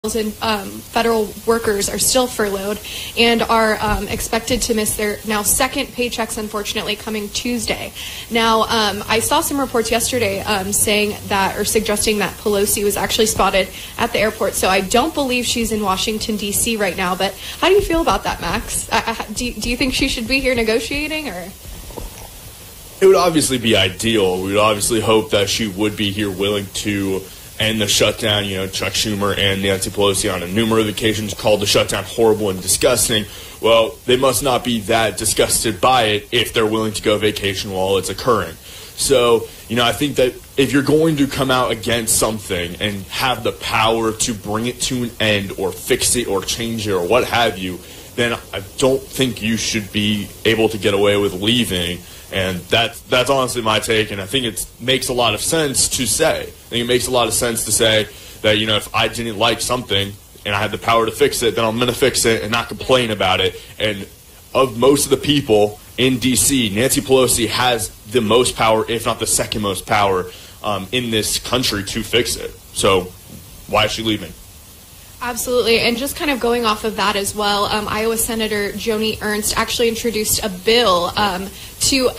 and federal workers are still furloughed and are expected to miss their now second paychecks, unfortunately, coming Tuesday. Now, I saw some reports yesterday saying that, or suggesting that Pelosi was actually spotted at the airport. So I don't believe she's in Washington, D.C. right now. But how do you feel about that, Max? Do you think she should be here negotiating, or? It would obviously be ideal. We would obviously hope that she would be here willing to end the shutdown. You know, Chuck Schumer and Nancy Pelosi on a numerous occasions called the shutdown horrible and disgusting. Well, they must not be that disgusted by it if they're willing to go vacation while it's occurring. So, you know, I think that if you're going to come out against something and have the power to bring it to an end or fix it or change it or what have you, then I don't think you should be able to get away with leaving. And that's honestly my take, and I think it makes a lot of sense to say. I think it makes a lot of sense to say that, you know, if I didn't like something and I had the power to fix it, then I'm going to fix it and not complain about it. And of most of the people in D.C., Nancy Pelosi has the most power, if not the second most power, in this country to fix it. So why is she leaving? Absolutely, and just kind of going off of that as well, Iowa Senator Joni Ernst actually introduced a bill to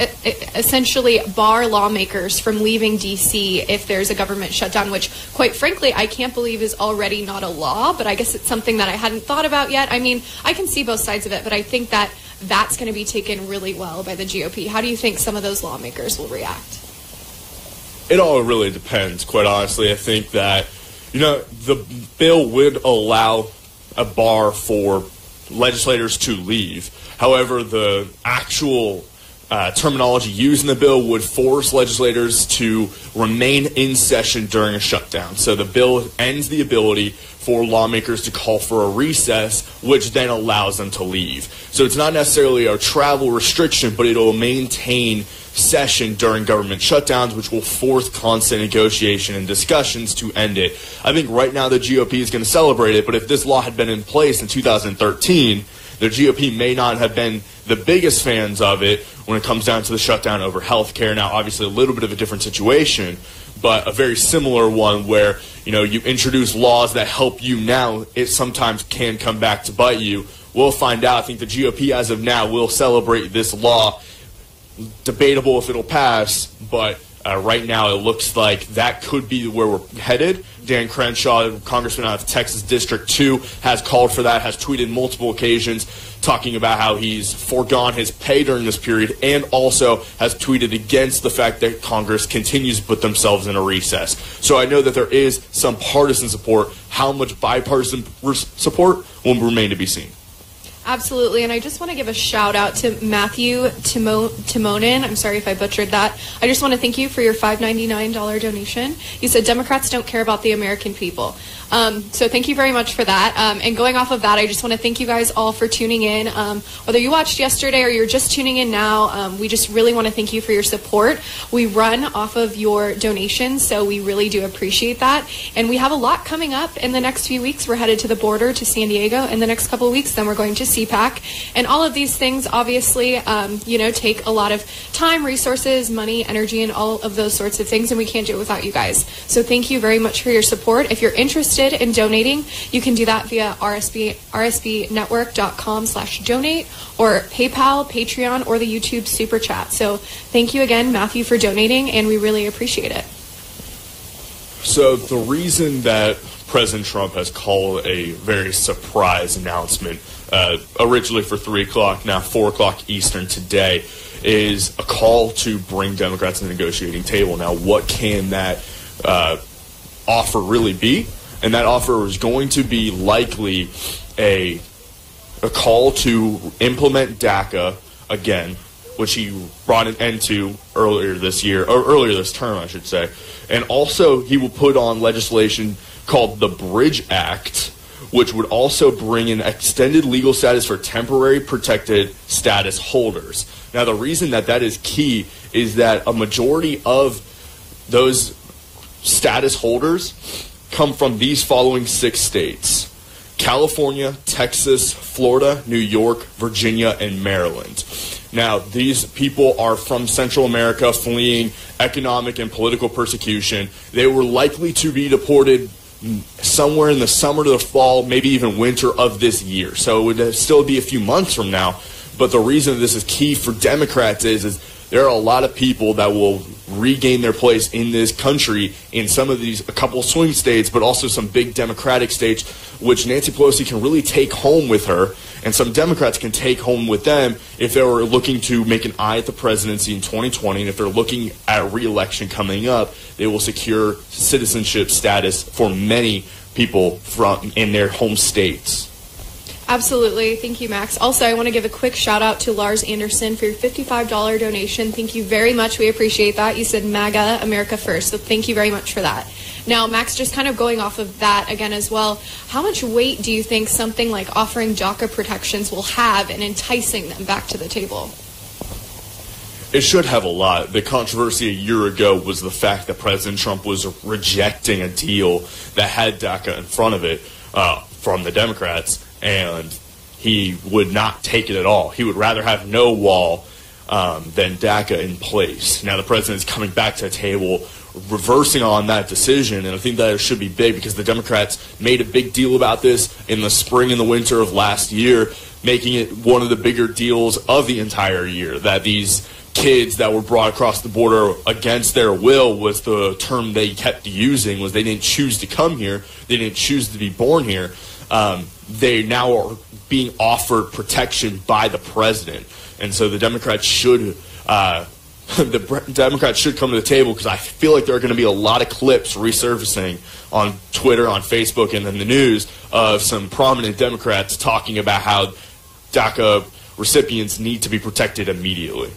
essentially bar lawmakers from leaving D.C. if there's a government shutdown, which, quite frankly, I can't believe is already not a law, but I guess it's something that I hadn't thought about yet. I mean, I can see both sides of it, but I think that that's going to be taken really well by the GOP. How do you think some of those lawmakers will react? It all really depends, quite honestly. I think that, you know, the bill would allow a bar for legislators to leave. However, the actual terminology used in the bill would force legislators to remain in session during a shutdown. So the bill ends the ability for lawmakers to call for a recess, which then allows them to leave. So it's not necessarily a travel restriction, but it will maintain session during government shutdowns, which will force constant negotiation and discussions to end it. I think right now the GOP is going to celebrate it, but if this law had been in place in 2013, the GOP may not have been the biggest fans of it when it comes down to the shutdown over health care. Now, obviously, a little bit of a different situation, but a very similar one where, you know, you introduce laws that help you now. It sometimes can come back to bite you. We'll find out. I think the GOP, as of now, will celebrate this law. Debatable if it'll pass, but right now it looks like that could be where we're headed. Dan Crenshaw, congressman out of Texas District 2, has called for that, has tweeted multiple occasions talking about how he's foregone his pay during this period, and also has tweeted against the fact that Congress continues to put themselves in a recess. So I know that there is some partisan support. How much bipartisan support will remain to be seen. Absolutely, and I just want to give a shout out to Matthew Timonen. I'm sorry if I butchered that. I just want to thank you for your $5.99 donation. You said Democrats don't care about the American people. So thank you very much for that. And going off of that, I just want to thank you guys all for tuning in. Whether you watched yesterday or you're just tuning in now, we just really want to thank you for your support. We run off of your donations, so we really do appreciate that. And we have a lot coming up in the next few weeks. We're headed to the border to San Diego in the next couple of weeks. Then we're going to CPAC. And all of these things, obviously, you know, take a lot of time, resources, money, energy, and all of those sorts of things. And we can't do it without you guys. So thank you very much for your support. If you're interested in donating, you can do that via rsbnetwork.com/donate or PayPal, Patreon, or the YouTube Super Chat. So thank you again, Matthew, for donating, and we really appreciate it. So the reason that President Trump has called a very surprise announcement, originally for 3 o'clock, now 4 o'clock Eastern today, is a call to bring Democrats to the negotiating table. Now, what can that offer really be? And that offer is going to be likely a call to implement DACA again, which he brought an end to earlier this year, or earlier this term, I should say. And also he will put on legislation called the Bridge Act, which would also bring in extended legal status for temporary protected status holders. Now, the reason that that is key is that a majority of those status holders come from these following 6 states: California, Texas, Florida, New York, Virginia, and Maryland. Now, these people are from Central America fleeing economic and political persecution. They were likely to be deported somewhere in the summer to the fall, maybe even winter of this year. So it would still be a few months from now. But the reason this is key for Democrats is there are a lot of people that will regain their place in this country in some of these, a couple swing states, but also some big Democratic states, which Nancy Pelosi can really take home with her, and some Democrats can take home with them if they were looking to make an eye at the presidency in 2020, and if they're looking at re-election coming up, they will secure citizenship status for many people from in their home states. Absolutely. Thank you, Max. Also, I want to give a quick shout out to Lars Anderson for your $55 donation. Thank you very much. We appreciate that. You said MAGA, America first. So thank you very much for that. Now, Max, just kind of going off of that again as well, how much weight do you think something like offering DACA protections will have in enticing them back to the table? It should have a lot. The controversy a year ago was the fact that President Trump was rejecting a deal that had DACA in front of it from the Democrats, and he would not take it at all. He would rather have no wall than DACA in place. Now the president is coming back to the table, reversing on that decision, and I think that it should be big because the Democrats made a big deal about this in the spring and the winter of last year, making it one of the bigger deals of the entire year, that these kids that were brought across the border against their will was the term they kept using, was they didn't choose to come here, they didn't choose to be born here. They now are being offered protection by the president, and so the Democrats should come to the table, because I feel like there are going to be a lot of clips resurfacing on Twitter, on Facebook, and in the news of some prominent Democrats talking about how DACA recipients need to be protected immediately.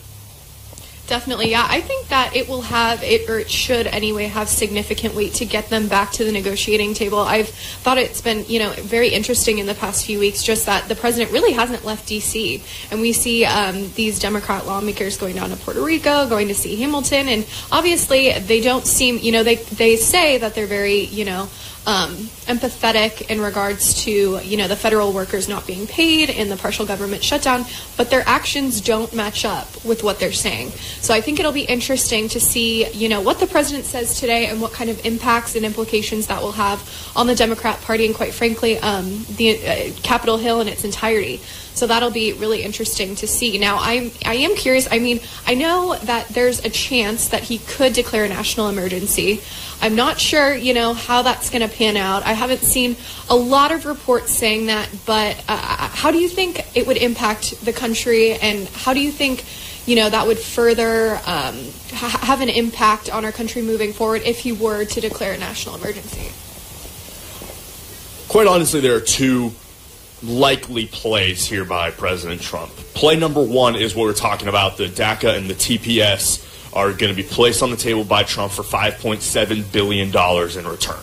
Definitely, yeah. I think that it will have, or it should anyway, have significant weight to get them back to the negotiating table. I've thought it's been, very interesting in the past few weeks, just that the president really hasn't left D.C. And we see these Democrat lawmakers going down to Puerto Rico, going to see Hamilton, and obviously they don't seem, they say that they're very, empathetic in regards to, the federal workers not being paid and the partial government shutdown, but their actions don't match up with what they're saying. So I think it'll be interesting to see, what the president says today and what kind of impacts and implications that will have on the Democrat Party and, quite frankly, the Capitol Hill in its entirety. So that'll be really interesting to see. Now, I am curious. I mean, I know that there's a chance that he could declare a national emergency. I'm not sure, how that's going to pan out. I haven't seen a lot of reports saying that, but how do you think it would impact the country, and how do you think, that would further have an impact on our country moving forward if he were to declare a national emergency? Quite honestly, there are two likely plays here by President Trump. Play number one is what we're talking about. The DACA and the TPS are going to be placed on the table by Trump for $5.7 billion in return.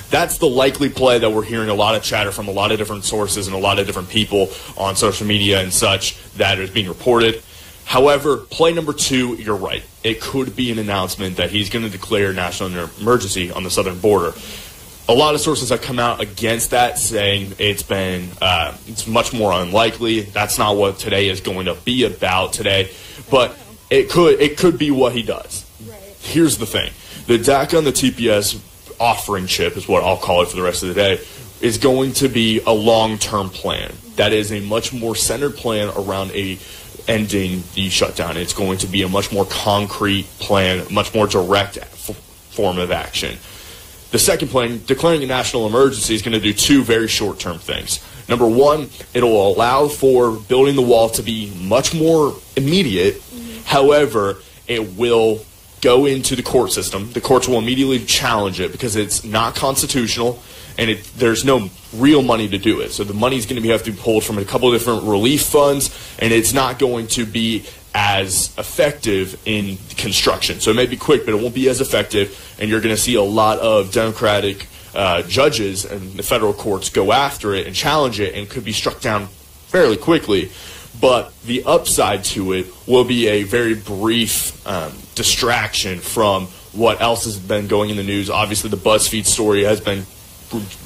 That's the likely play that we're hearing a lot of chatter from a lot of different sources and a lot of different people on social media and such that is being reported. However, play number two, you're right. It could be an announcement that he's going to declare national emergency on the southern border. A lot of sources have come out against that, saying it's much more unlikely. That's not what today is going to be about today, but it could be what he does. Right. Here's the thing: the DACA and the TPS offering chip is what I'll call it for the rest of the day, is going to be a long-term plan. That is a much more centered plan around ending the shutdown. It's going to be a much more concrete plan, much more direct form of action. The second plan, declaring a national emergency, is going to do two very short-term things. Number one, it'll allow for building the wall to be much more immediate. Mm-hmm. However, it will go into the court system. The courts will immediately challenge it because it's not constitutional, and there's no real money to do it. So the money is going to have to be pulled from a couple of different relief funds, and it's not going to be as effective in construction. So it may be quick, but it won't be as effective, and you're going to see a lot of Democratic judges and the federal courts go after it and challenge it, and could be struck down fairly quickly. But the upside to it will be a very brief distraction from what else has been going in the news. Obviously, the BuzzFeed story has been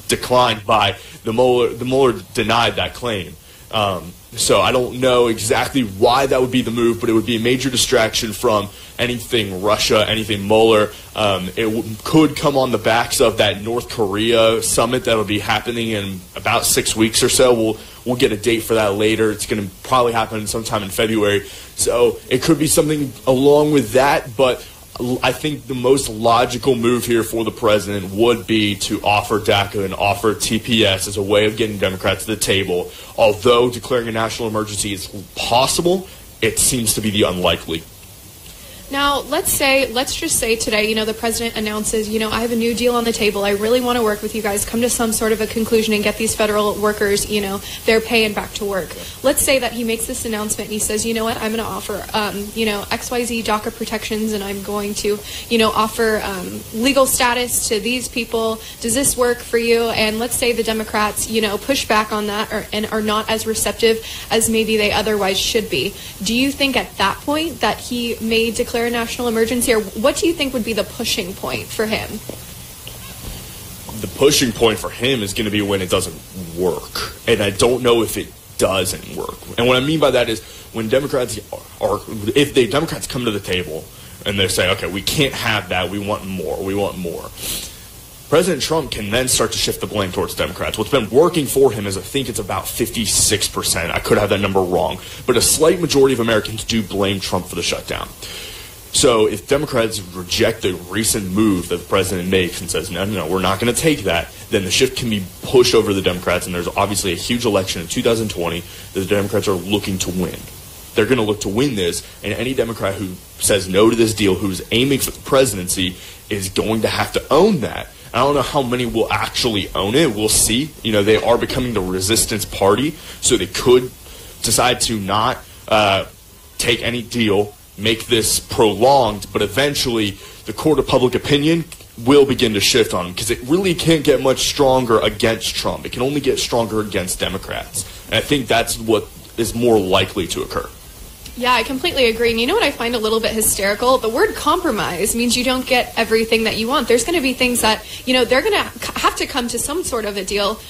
declined by the Mueller denied that claim. So I don't know exactly why that would be the move, but it would be a major distraction from anything Russia, anything Mueller. Could come on the backs of that North Korea summit that will be happening in about 6 weeks or so. We'll get a date for that later. It's going to probably happen sometime in February. So it could be something along with that, but I think the most logical move here for the president would be to offer DACA and offer TPS as a way of getting Democrats to the table. Although declaring a national emergency is possible, it seems to be the unlikely. Now, let's just say today, the president announces, I have a new deal on the table. I really want to work with you guys, come to some sort of a conclusion and get these federal workers, their pay and back to work. Let's say that he makes this announcement and he says, you know what, I'm going to offer, XYZ DACA protections, and I'm going to, offer legal status to these people. Does this work for you? And let's say the Democrats, push back on that and are not as receptive as maybe they otherwise should be. Do you think at that point that he may declare a national emergency, or what do you think would be the pushing point for him? The pushing point for him is going to be when it doesn't work, and I don't know if it doesn't work. And what I mean by that is when Democrats Democrats come to the table and they say, okay, we can't have that, we want more. President Trump can then start to shift the blame towards Democrats. What's been working for him is I think it's about 56%. I could have that number wrong, but a slight majority of Americans do blame Trump for the shutdown. So if Democrats reject the recent move that the president makes and says, no, we're not going to take that, then the shift can be pushed over the Democrats, and there's obviously a huge election in 2020 that the Democrats are looking to win. They're going to look to win this, and any Democrat who says no to this deal, who's aiming for the presidency, is going to have to own that. I don't know how many will actually own it. We'll see. They are becoming the resistance party, so they could decide to not take any deal, make this prolonged, but eventually the court of public opinion will begin to shift on them, because it really can't get much stronger against Trump. It can only get stronger against Democrats. And I think that's what is more likely to occur. Yeah, I completely agree. And you know what I find a little bit hysterical? The word compromise means you don't get everything that you want. There's going to be things that, they're going to have to come to some sort of a deal,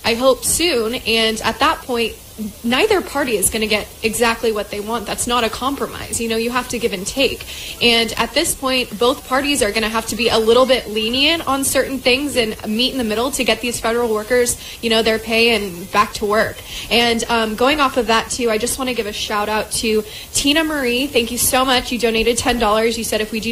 I hope soon. And at that point, neither party is going to get exactly what they want. That's not a compromise. You have to give and take. And at this point, both parties are going to have to be a little bit lenient on certain things and meet in the middle to get these federal workers, their pay and back to work. And going off of that, too, I just want to give a shout out to Tina Marie. Thank you so much. You donated $10. You said if we do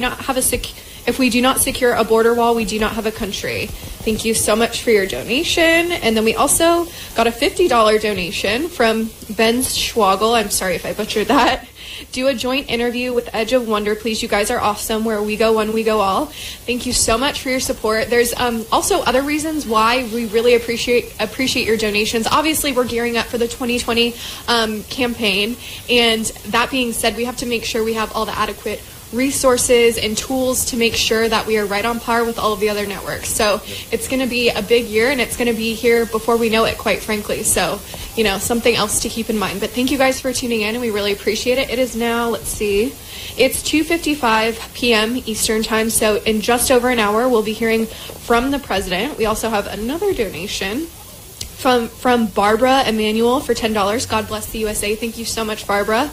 not secure a border wall, we do not have a country. Thank you so much for your donation. And then we also got a $50 donation from Ben Schwagel. I'm sorry if I butchered that. Do a joint interview with Edge of Wonder, please. You guys are awesome. Where we go one, we go all. Thank you so much for your support. There's also other reasons why we really appreciate your donations. Obviously, we're gearing up for the 2020 campaign. And that being said, we have to make sure we have all the adequate resources and tools to make sure that we are right on par with all of the other networks. So it's going to be a big year, and it's going to be here before we know it, quite frankly. So, something else to keep in mind. But thank you guys for tuning in, and we really appreciate it. It is now, it's 2:55 p.m. Eastern Time. So in just over an hour, we'll be hearing from the president. We also have another donation from Barbara Emanuel for $10. God bless the USA. Thank you so much, Barbara.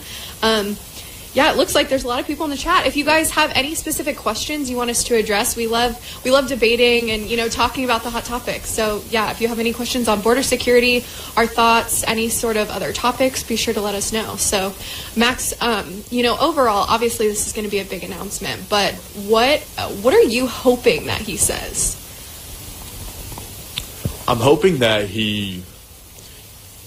Yeah, it looks like there's a lot of people in the chat. If you guys have any specific questions you want us to address, we love debating and, talking about the hot topics. So, yeah, if you have any questions on border security, our thoughts, any sort of other topics, be sure to let us know. So, Max, overall, obviously this is going to be a big announcement, but what are you hoping that he says? I'm hoping that he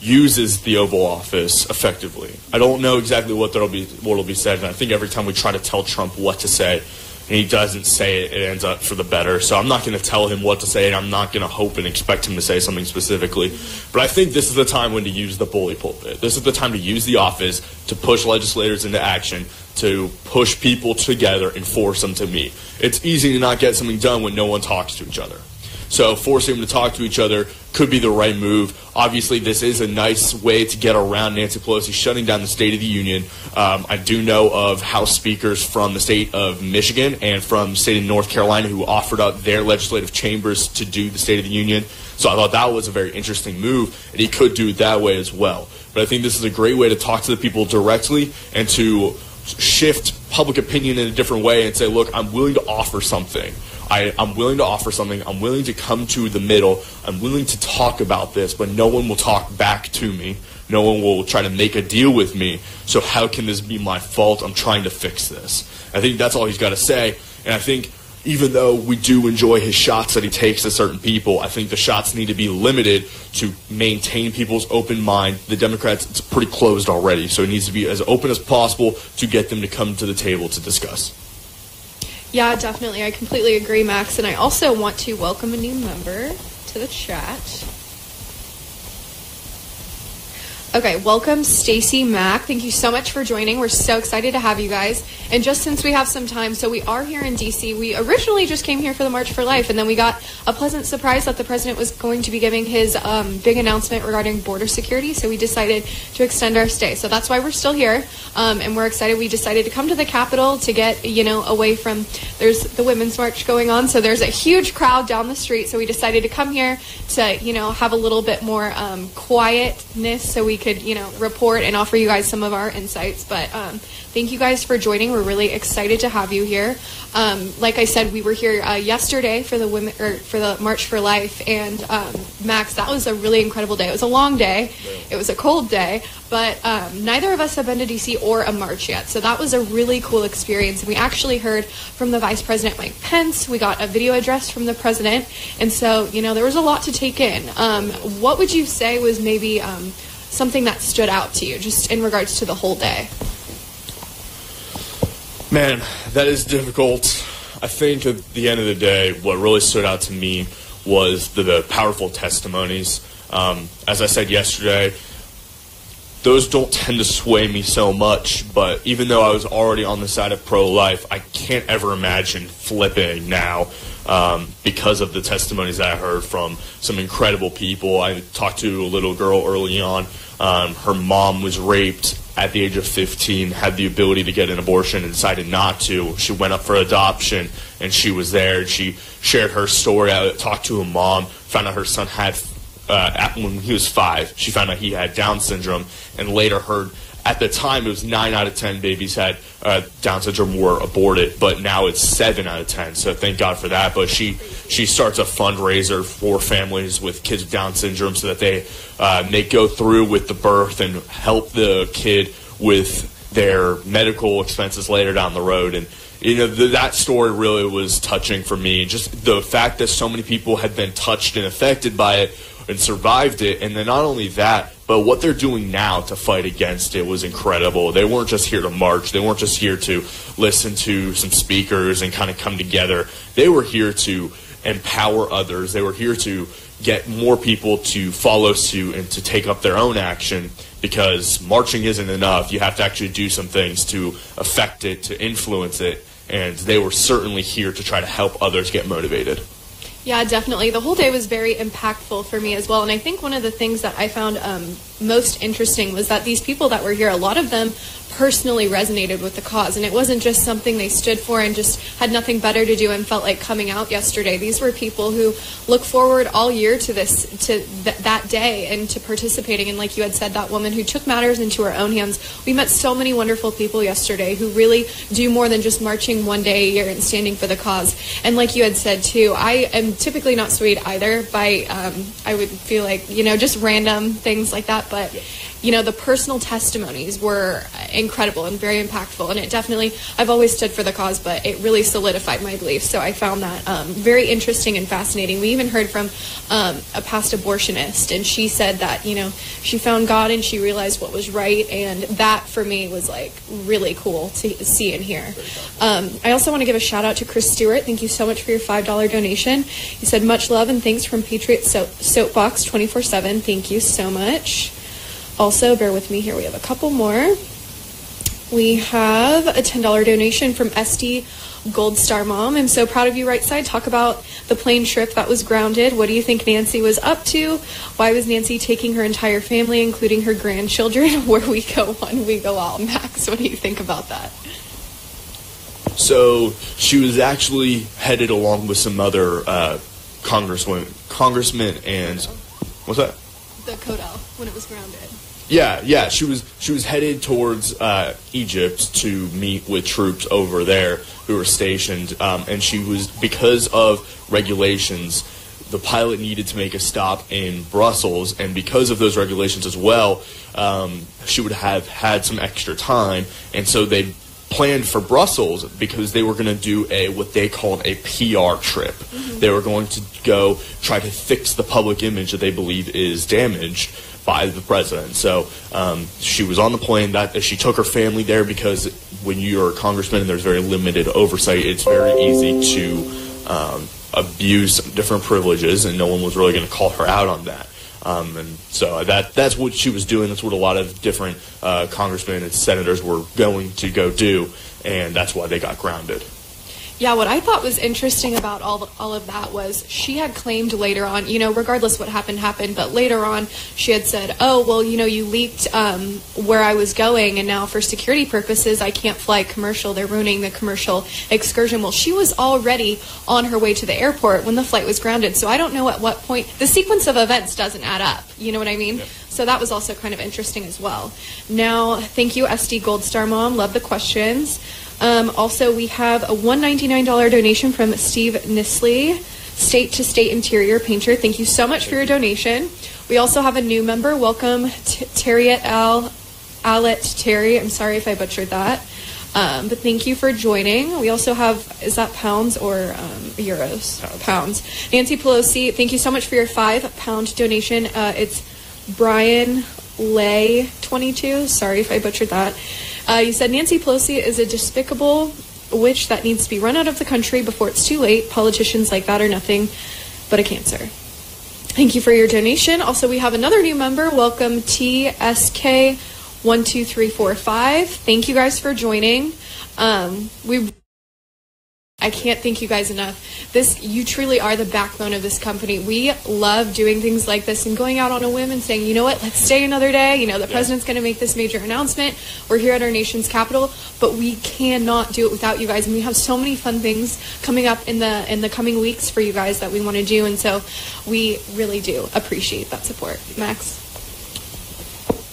uses the Oval Office effectively. I don't know exactly what'll be said, and I think every time we try to tell Trump what to say, and he doesn't say it, it ends up for the better. So I'm not going to tell him what to say, and I'm not going to hope and expect him to say something specifically. But I think this is the time when to use the bully pulpit. This is the time to use the office to push legislators into action, to push people together and force them to meet. It's easy to not get something done when no one talks to each other. So forcing them to talk to each other could be the right move. Obviously, this is a nice way to get around Nancy Pelosi shutting down the State of the Union. I do know of House speakers from the state of Michigan and from the state of North Carolina who offered up their legislative chambers to do the State of the Union. So I thought that was a very interesting move, and he could do it that way as well. But I think this is a great way to talk to the people directly and to shift public opinion in a different way and say, look, I'm willing to offer something. I'm willing to offer something. I'm willing to come to the middle. I'm willing to talk about this, but no one will talk back to me. No one will try to make a deal with me. So how can this be my fault? I'm trying to fix this. I think that's all he's got to say. And I think even though we do enjoy his shots that he takes at certain people, I think the shots need to be limited to maintain people's open mind. The Democrats, it's pretty closed already, so it needs to be as open as possible to get them to come to the table to discuss. Yeah, definitely. I completely agree, Max. And I also want to welcome a new member to the chat. Okay, welcome Stacy Mack. Thank you so much for joining. We're so excited to have you guys. And just since we have some time, so we are here in D.C. We originally just came here for the March for Life, and then we got a pleasant surprise that the president was going to be giving his big announcement regarding border security, so we decided to extend our stay. So that's why we're still here, and we're excited. We decided to come to the Capitol to get, away from, there's the Women's March going on, so there's a huge crowd down the street, so we decided to come here to, have a little bit more quietness so we could, report and offer you guys some of our insights. But thank you guys for joining. We're really excited to have you here. Like I said, we were here yesterday for the March for Life, and Max, that was a really incredible day. It was a long day. It was a cold day, but neither of us have been to DC or a march yet, so that was a really cool experience. And we actually heard from the Vice President Mike Pence. We got a video address from the president, and so there was a lot to take in. What would you say was maybe something that stood out to you, just in regards to the whole day? Man, that is difficult. I think at the end of the day, what really stood out to me was the powerful testimonies. As I said yesterday, those don't tend to sway me so much, but even though I was already on the side of pro-life, I can't ever imagine flipping now because of the testimonies that I heard from some incredible people. I talked to a little girl early on. Her mom was raped at the age of 15, had the ability to get an abortion and decided not to. She went up for adoption, and she was there. She shared her story. I talked to her mom, found out her son had, when he was 5, she found out he had Down syndrome, and later heard, at the time, it was 9 out of 10 babies had Down syndrome were aborted, but now it's 7 out of 10, so thank God for that. But she starts a fundraiser for families with kids with Down syndrome so that they go through with the birth and help the kid with their medical expenses later down the road. And that story really was touching for me. Just the fact that so many people had been touched and affected by it and survived it, and then not only that, but what they're doing now to fight against it was incredible. They weren't just here to march. They weren't just here to listen to some speakers and kind of come together. They were here to empower others. They were here to get more people to follow suit and to take up their own action, because marching isn't enough. You have to actually do some things to affect it, to influence it, and they were certainly here to try to help others get motivated. Yeah, definitely. The whole day was very impactful for me as well. And I think one of the things that I found most interesting was that these people that were here, a lot of them personally resonated with the cause. And it wasn't just something they stood for and just had nothing better to do and felt like coming out yesterday. These were people who look forward all year to that day and to participating. And like you had said, that woman who took matters into her own hands. We met so many wonderful people yesterday who really do more than just marching one day a year and standing for the cause. And like you had said too, I am typically not swayed either by, I would feel like, just random things like that. But the personal testimonies were incredible and very impactful, and it definitely, I've always stood for the cause, but it really solidified my beliefs, so I found that very interesting and fascinating. We even heard from a past abortionist, and she said that, she found God and she realized what was right, and that for me was like really cool to see and hear. I also want to give a shout out to Chris Stewart. Thank you so much for your $5 donation. He said, much love and thanks from Patriot Soapbox 24/7. Thank you so much. Also, bear with me here, we have a couple more. We have a $10 donation from SD Gold Star Mom. I'm so proud of you, Right Side. Talk about the plane trip that was grounded. What do you think Nancy was up to? Why was Nancy taking her entire family, including her grandchildren, where we go one, we go all? Max, what do you think about that? So she was actually headed along with some other congressmen and what's that? The Codell, when it was grounded. Yeah. She was headed towards Egypt to meet with troops over there who were stationed, and she was, because of regulations, the pilot needed to make a stop in Brussels, and because of those regulations as well, she would have had some extra time, and so they planned for Brussels because they were going to do what they called a PR trip. Mm-hmm. They were going to go try to fix the public image that they believe is damaged by the president. So she was on the plane. That she took her family there because when you're a congressman and there's very limited oversight, it's very easy to abuse different privileges, and no one was really going to call her out on that. And so that's what she was doing. That's what a lot of different congressmen and senators were going to go do, and that's why they got grounded. Yeah, what I thought was interesting about all of that was she had claimed later on, regardless what happened, but later on she had said, oh, well, you leaked where I was going, and now for security purposes I can't fly commercial. They're ruining the commercial excursion. Well, she was already on her way to the airport when the flight was grounded, so I don't know at what point. The sequence of events doesn't add up, you know what I mean? Yeah. So that was also kind of interesting as well. Now, thank you, SD Gold Star Mom. Love the questions. Also, we have a $199 donation from Steve Nisley, State to State Interior Painter. Thank you so much for your donation. We also have a new member. Welcome, Terriet Alet Terry. I'm sorry if I butchered that. But thank you for joining. We also have, is that pounds or euros? Pounds. Nancy Pelosi, thank you so much for your £5 donation. It's Brian Lay 22. Sorry if I butchered that. You said Nancy Pelosi is a despicable witch that needs to be run out of the country before it's too late. Politicians like that are nothing but a cancer. Thank you for your donation. Also, we have another new member. Welcome, TSK12345. Thank you guys for joining. I can't thank you guys enough. You truly are the backbone of this company. We love doing things like this and going out on a whim and saying, you know what, let's stay another day. The president's going to make this major announcement. We're here at our nation's capital, but we cannot do it without you guys. And we have so many fun things coming up in the coming weeks for you guys that we want to do. And so we really do appreciate that support. Max?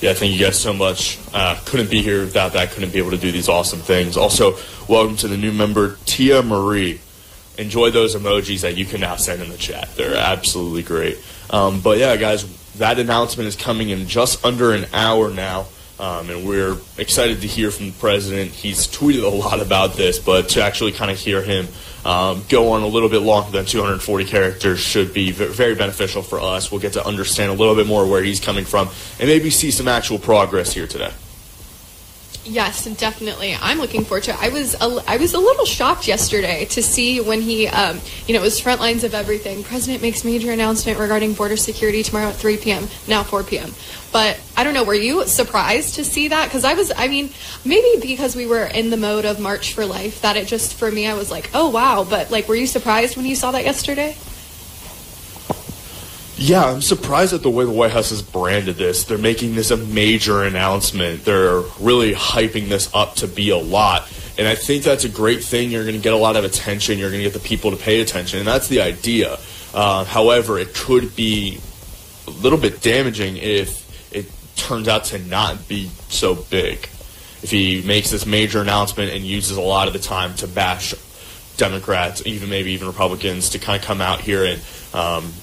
Yeah, thank you guys so much. Couldn't be here without that. Couldn't be able to do these awesome things. Also, welcome to the new member, Tia Marie. Enjoy those emojis that you can now send in the chat. They're absolutely great. But yeah, guys, that announcement is coming in just under an hour now. And we're excited to hear from the president. He's tweeted a lot about this, but to actually kind of hear him go on a little bit longer than 240 characters should be very beneficial for us. We'll get to understand a little bit more where he's coming from and maybe see some actual progress here today. Yes, definitely. I'm looking forward to it. I was a little shocked yesterday to see when he, it was front lines of everything. President makes major announcement regarding border security tomorrow at 3 p.m., now 4 p.m. But I don't know, were you surprised to see that? Because maybe because we were in the mode of March for Life, that it just, for me, I was like, oh, wow. But, were you surprised when you saw that yesterday? Yeah, I'm surprised at the way the White House has branded this. They're making this a major announcement. They're really hyping this up to be a lot. And I think that's a great thing. You're going to get a lot of attention. You're going to get the people to pay attention. And that's the idea. However, it could be a little bit damaging if it turns out to not be so big. If he makes this major announcement and uses a lot of the time to bash Democrats, maybe even Republicans, to kind of come out here and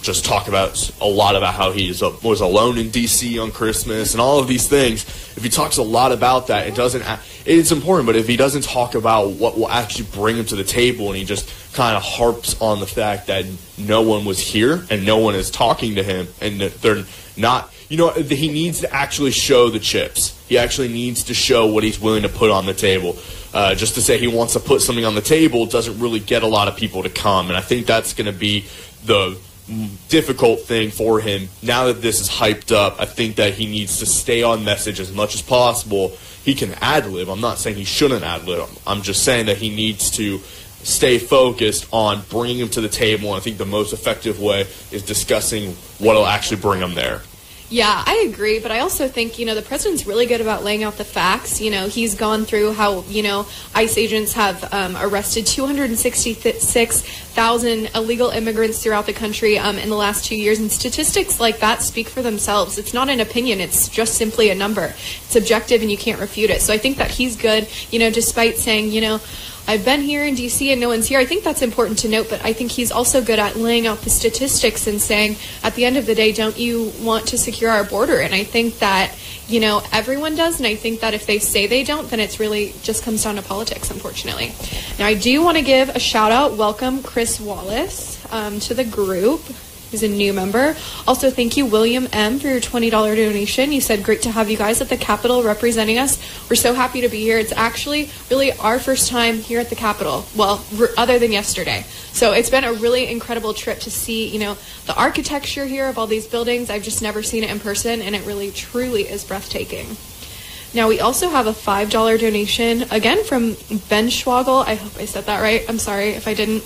just talk about a lot about how he was alone in D.C. on Christmas and all of these things. If he talks a lot about that, it's important. But if he doesn't talk about what will actually bring him to the table, and he just kind of harps on the fact that no one was here and no one is talking to him, and that they're not, he needs to actually show the chips. He actually needs to show what he's willing to put on the table. Just to say he wants to put something on the table doesn't really get a lot of people to come. And I think that's going to be the difficult thing for him. Now that this is hyped up, I think that he needs to stay on message as much as possible. He can ad-lib. I'm not saying he shouldn't ad-lib. I'm just saying that he needs to stay focused on bringing them to the table. And I think the most effective way is discussing what will actually bring them there. Yeah, I agree, but I also think, the president's really good about laying out the facts. He's gone through how, ICE agents have arrested 266,000 illegal immigrants throughout the country in the last 2 years, and statistics like that speak for themselves. It's not an opinion, it's just simply a number. It's objective and you can't refute it. So I think that he's good, despite saying, I've been here in D.C. and no one's here. I think that's important to note, but I think he's also good at laying out the statistics and saying, at the end of the day, don't you want to secure our border? And I think that, everyone does, and I think that if they say they don't, then it's really just comes down to politics, unfortunately. Now, I do want to give a shout-out. Welcome, Chris Wallace, to the group. He's a new member. Also, thank you, William M., for your $20 donation. You said, great to have you guys at the Capitol representing us. We're so happy to be here. It's actually really our first time here at the Capitol, well, other than yesterday. So it's been a really incredible trip to see, the architecture here of all these buildings. I've just never seen it in person, and it really, truly is breathtaking. Now, we also have a $5 donation, again, from Ben Schwagel. I hope I said that right. I'm sorry if I didn't.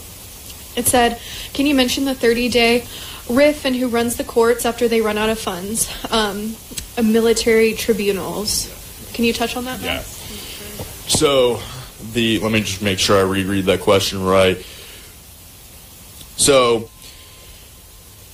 It said, can you mention the 30-day RIF and who runs the courts after they run out of funds? Military tribunals. Can you touch on that? Yeah. So, let me just make sure I reread that question right. So,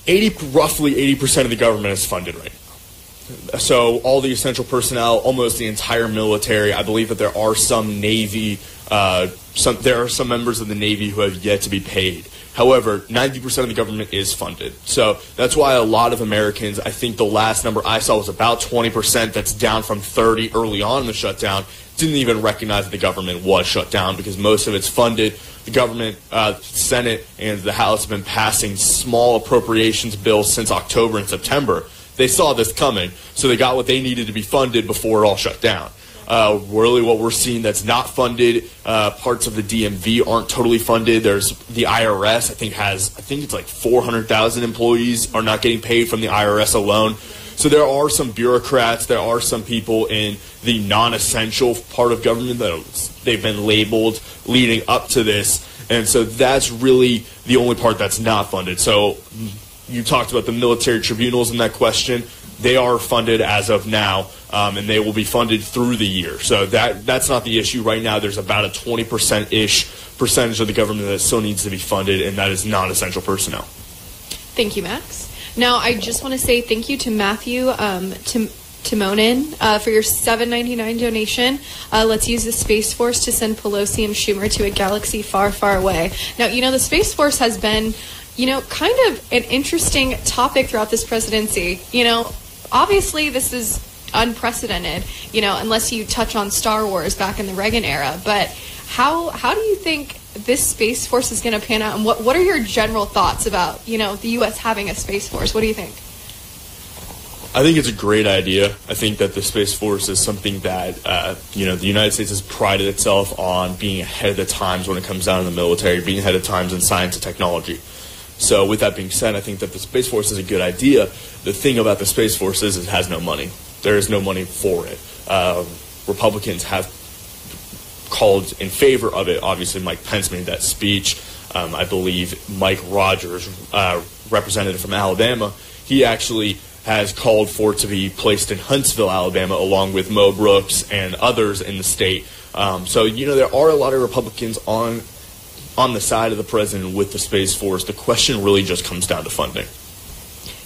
roughly 80% of the government is funded right now. So, all the essential personnel, almost the entire military. I believe that there are some Navy, there are some members of the Navy who have yet to be paid. However, 90% of the government is funded. So that's why a lot of Americans, I think the last number I saw was about 20%. That's down from 30 early on in the shutdown. Didn't even recognize that the government was shut down because most of it's funded. The government, Senate, and the House have been passing small appropriations bills since October and September. They saw this coming, so they got what they needed to be funded before it all shut down. Really what we're seeing that's not funded, parts of the DMV aren't totally funded. There's the IRS, I think it's like 400,000 employees are not getting paid from the IRS alone. So there are some bureaucrats, there are some people in the non-essential part of government that they've been labeled leading up to this. And so that's really the only part that's not funded. So you talked about the military tribunals in that question. They are funded as of now, and they will be funded through the year. So that's not the issue right now. There's about a 20%-ish percentage of the government that still needs to be funded, and that is non-essential personnel. Thank you, Max. Now, I just want to say thank you to Matthew Timonin for your $7.99 donation. Let's use the Space Force to send Pelosi and Schumer to a galaxy far, far away. Now, the Space Force has been, kind of an interesting topic throughout this presidency. Obviously, this is unprecedented, unless you touch on Star Wars back in the Reagan era. But how do you think this Space Force is going to pan out? And what are your general thoughts about, the U.S. having a Space Force? What do you think? I think it's a great idea. I think that the Space Force is something that, the United States has prided itself on being ahead of the times when it comes down to the military, being ahead of times in science and technology. So with that being said, I think that the Space Force is a good idea. The thing about the Space Force is it has no money. There is no money for it. Republicans have called in favor of it. Obviously, Mike Pence made that speech. I believe Mike Rogers, representative from Alabama, he actually has called for it to be placed in Huntsville, Alabama, along with Mo Brooks and others in the state. So, there are a lot of Republicans on the side of the president with the Space Force. The question really just comes down to funding.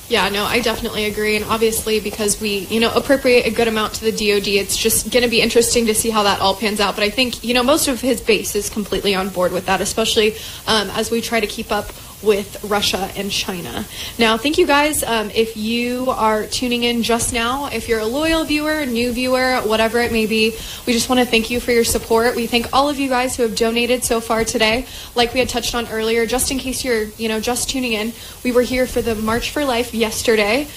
Yeah, no, I definitely agree. And obviously, because we, appropriate a good amount to the DOD, it's just going to be interesting to see how that all pans out. But I think, most of his base is completely on board with that, especially as we try to keep up with Russia and China. Now, thank you guys. If you are tuning in just now, if you're a loyal viewer, new viewer, whatever it may be, we just want to thank you for your support. We thank all of you guys who have donated so far today. Like we had touched on earlier, just in case you're, just tuning in, we were here for the March for Life yesterday,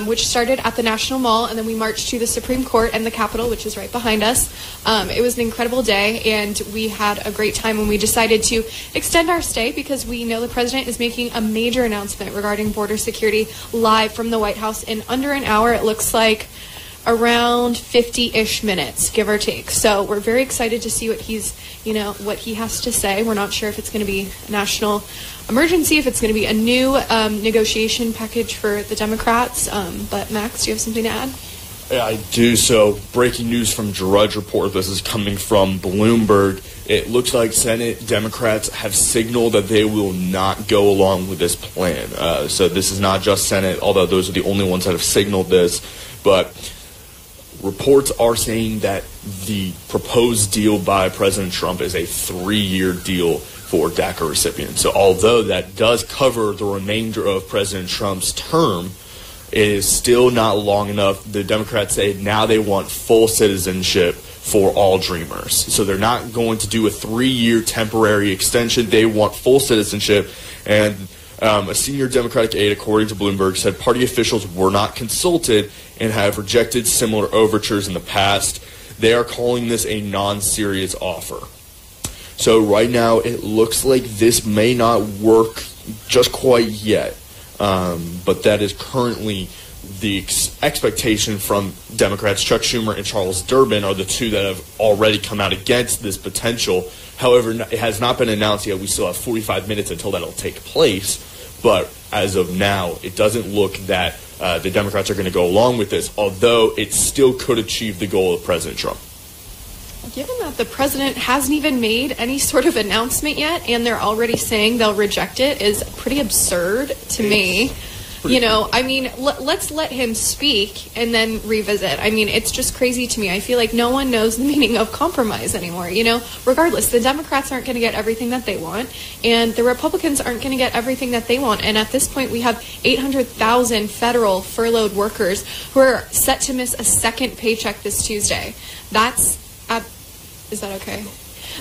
which started at the National Mall, and then we marched to the Supreme Court and the Capitol, which is right behind us. It was an incredible day, and we had a great time when we decided to extend our stay because we know the president is making a major announcement regarding border security live from the White House in under an hour. It looks like around 50-ish minutes, give or take. So we're very excited to see what what he has to say. We're not sure if it's going to be a national emergency, if it's going to be a new negotiation package for the Democrats. But Max, do you have something to add? Yeah, I do. So, breaking news from Drudge Report. This is coming from Bloomberg. It looks like Senate Democrats have signaled that they will not go along with this plan. So this is not just Senate, although those are the only ones that have signaled this. But reports are saying that the proposed deal by President Trump is a 3-year deal for DACA recipients. So although that does cover the remainder of President Trump's term, it is still not long enough. The Democrats say now they want full citizenship for all dreamers. So they're not going to do a 3-year temporary extension. They want full citizenship. And a senior Democratic aide, according to Bloomberg, said party officials were not consulted and have rejected similar overtures in the past. They are calling this a non-serious offer. So right now it looks like this may not work just quite yet. But that is currently the expectation from Democrats. Chuck Schumer and Charles Durbin are the two that have already come out against this potential. However, it has not been announced yet. We still have 45 minutes until that'll take place. But as of now, it doesn't look that the Democrats are going to go along with this, although it still could achieve the goal of President Trump. Given that the president hasn't even made any sort of announcement yet, and they're already saying they'll reject it, is pretty absurd to me. Let's let him speak and then revisit. It's just crazy to me. I feel like no one knows the meaning of compromise anymore. Regardless, the Democrats aren't going to get everything that they want, and the Republicans aren't going to get everything that they want. And at this point, we have 800,000 federal furloughed workers who are set to miss a second paycheck this Tuesday. Is that okay?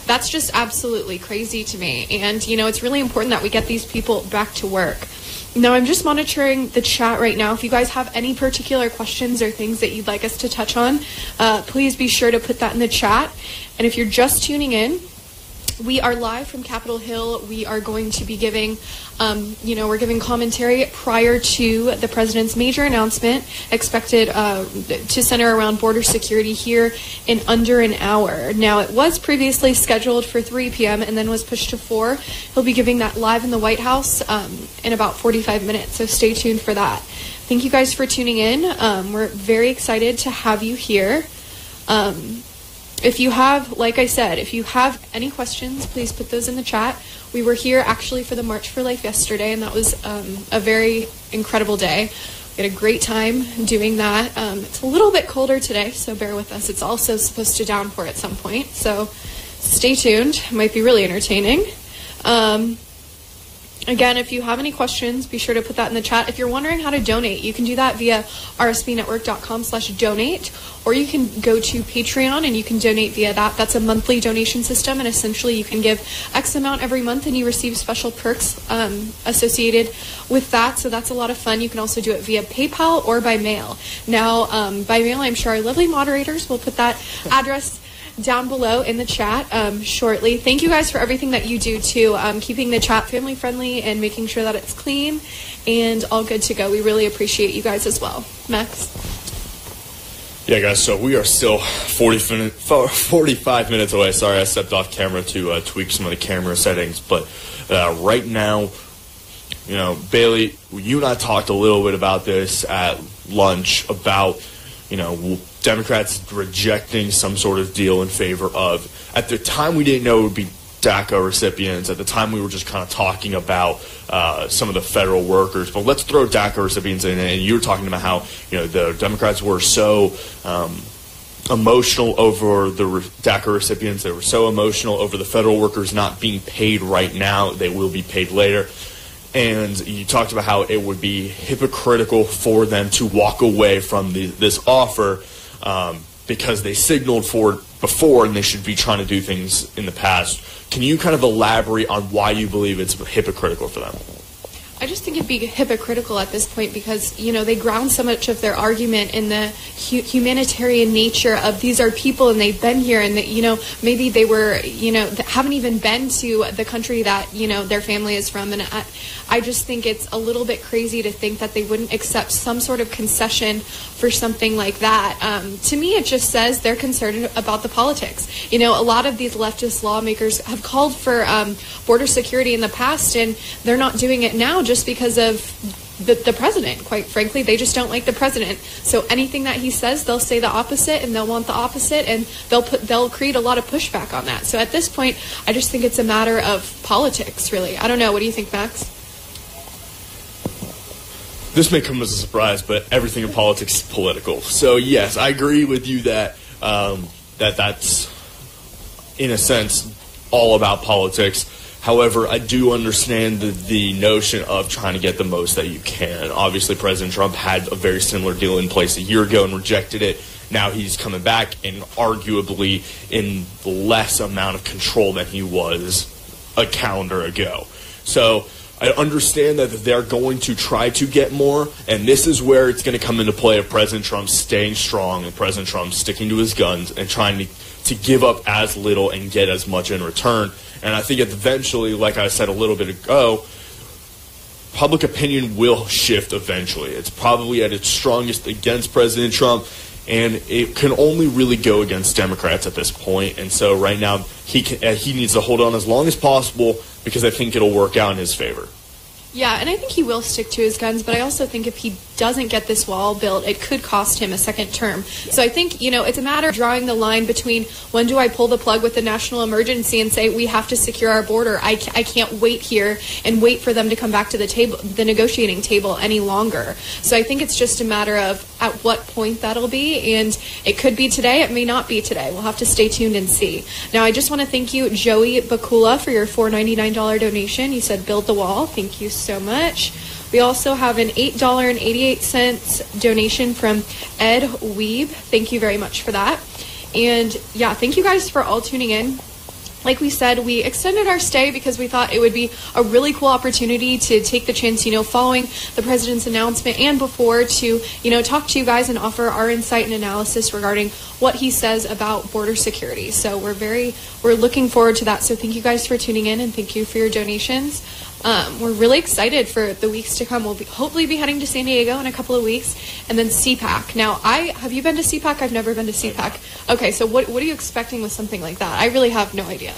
That's just absolutely crazy to me. And, it's really important that we get these people back to work. Now, I'm just monitoring the chat right now. If you guys have any particular questions or things that you'd like us to touch on, please be sure to put that in the chat. And if you're just tuning in, we are live from Capitol Hill. We are going to be giving, we're giving commentary prior to the president's major announcement expected to center around border security here in under an hour. Now, it was previously scheduled for 3 p.m. and then was pushed to 4. He'll be giving that live in the White House in about 45 minutes, so stay tuned for that. Thank you guys for tuning in. We're very excited to have you here. If you have, like I said, if you have any questions, please put those in the chat. We were here actually for the March for Life yesterday, and that was a very incredible day. We had a great time doing that. It's a little bit colder today, so bear with us. It's also supposed to downpour at some point, so stay tuned. It might be really entertaining. Again, if you have any questions, be sure to put that in the chat. If you're wondering how to donate, you can do that via rsbnetwork.com/donate, or you can go to Patreon and you can donate via that. That's a monthly donation system, and essentially you can give X amount every month and you receive special perks associated with that. So that's a lot of fun. You can also do it via PayPal or by mail. Now, by mail, I'm sure our lovely moderators will put that address down below in the chat shortly. Thank you guys for everything that you do too, keeping the chat family friendly and making sure that it's clean and all good to go. We really appreciate you guys as well. Max? Yeah, guys, so we are still 45 minutes away. Sorry, I stepped off camera to tweak some of the camera settings, but right now, Bailey, you and I talked a little bit about this at lunch about, Democrats rejecting some sort of deal in favor of. At the time, we didn't know it would be DACA recipients. At the time, we were just kind of talking about some of the federal workers. But let's throw DACA recipients in. And you were talking about how the Democrats were so emotional over the DACA recipients. They were so emotional over the federal workers not being paid right now. They will be paid later. And you talked about how it would be hypocritical for them to walk away from this offer because they signaled for it before and they should be trying to do things in the past. Can you kind of elaborate on why you believe it's hypocritical for them? I just think it'd be hypocritical at this point because, you know, they ground so much of their argument in the humanitarian nature of these are people and they've been here and, that, you know, maybe they were, you know, haven't even been to the country that, you know, their family is from. And I just think it's a little bit crazy to think that they wouldn't accept some sort of concession for something like that. To me, it just says they're concerned about the politics. You know, a lot of these leftist lawmakers have called for border security in the past, and they're not doing it now just because of the president. Quite frankly, they just don't like the president. So anything that he says, they'll say the opposite, and they'll want the opposite, and they'll create a lot of pushback on that. So at this point, I just think it's a matter of politics, really. I don't know. What do you think, Max? This may come as a surprise, but everything in politics is political. So yes, I agree with you that that's in a sense all about politics. However, I do understand the notion of trying to get the most that you can. Obviously, President Trump had a very similar deal in place a year ago and rejected it. Now he's coming back and arguably in less amount of control than he was a calendar ago. So I understand that they're going to try to get more, and this is where it's going to come into play of President Trump staying strong and President Trump sticking to his guns and trying to give up as little and get as much in return. And I think eventually, like I said a little bit ago, public opinion will shift eventually. It's probably at its strongest against President Trump, and it can only really go against Democrats at this point. And so right now, he needs to hold on as long as possible because I think it'll work out in his favor. Yeah, and I think he will stick to his guns, but I also think if he doesn't get this wall built, it could cost him a second term. So I think, you know, it's a matter of drawing the line between when do I pull the plug with the national emergency and say we have to secure our border. I can't wait here and wait for them to come back to the table, the negotiating table any longer. So I think it's just a matter of at what point that'll be, and it could be today, it may not be today. We'll have to stay tuned and see. Now, I just want to thank you, Joey Bakula, for your $4.99 donation. You said build the wall. Thank you so much. We also have an $8.88 donation from Ed Weeb. Thank you very much for that. And yeah, thank you guys for all tuning in. Like we said, we extended our stay because we thought it would be a really cool opportunity to take the chance, you know, following the president's announcement and before to, you know, talk to you guys and offer our insight and analysis regarding what he says about border security. So we're looking forward to that. So thank you guys for tuning in and thank you for your donations. We're really excited for the weeks to come. We'll hopefully be heading to San Diego in a couple of weeks, and then CPAC. Now, have you been to CPAC? I've never been to CPAC. Okay, so what are you expecting with something like that? I really have no idea.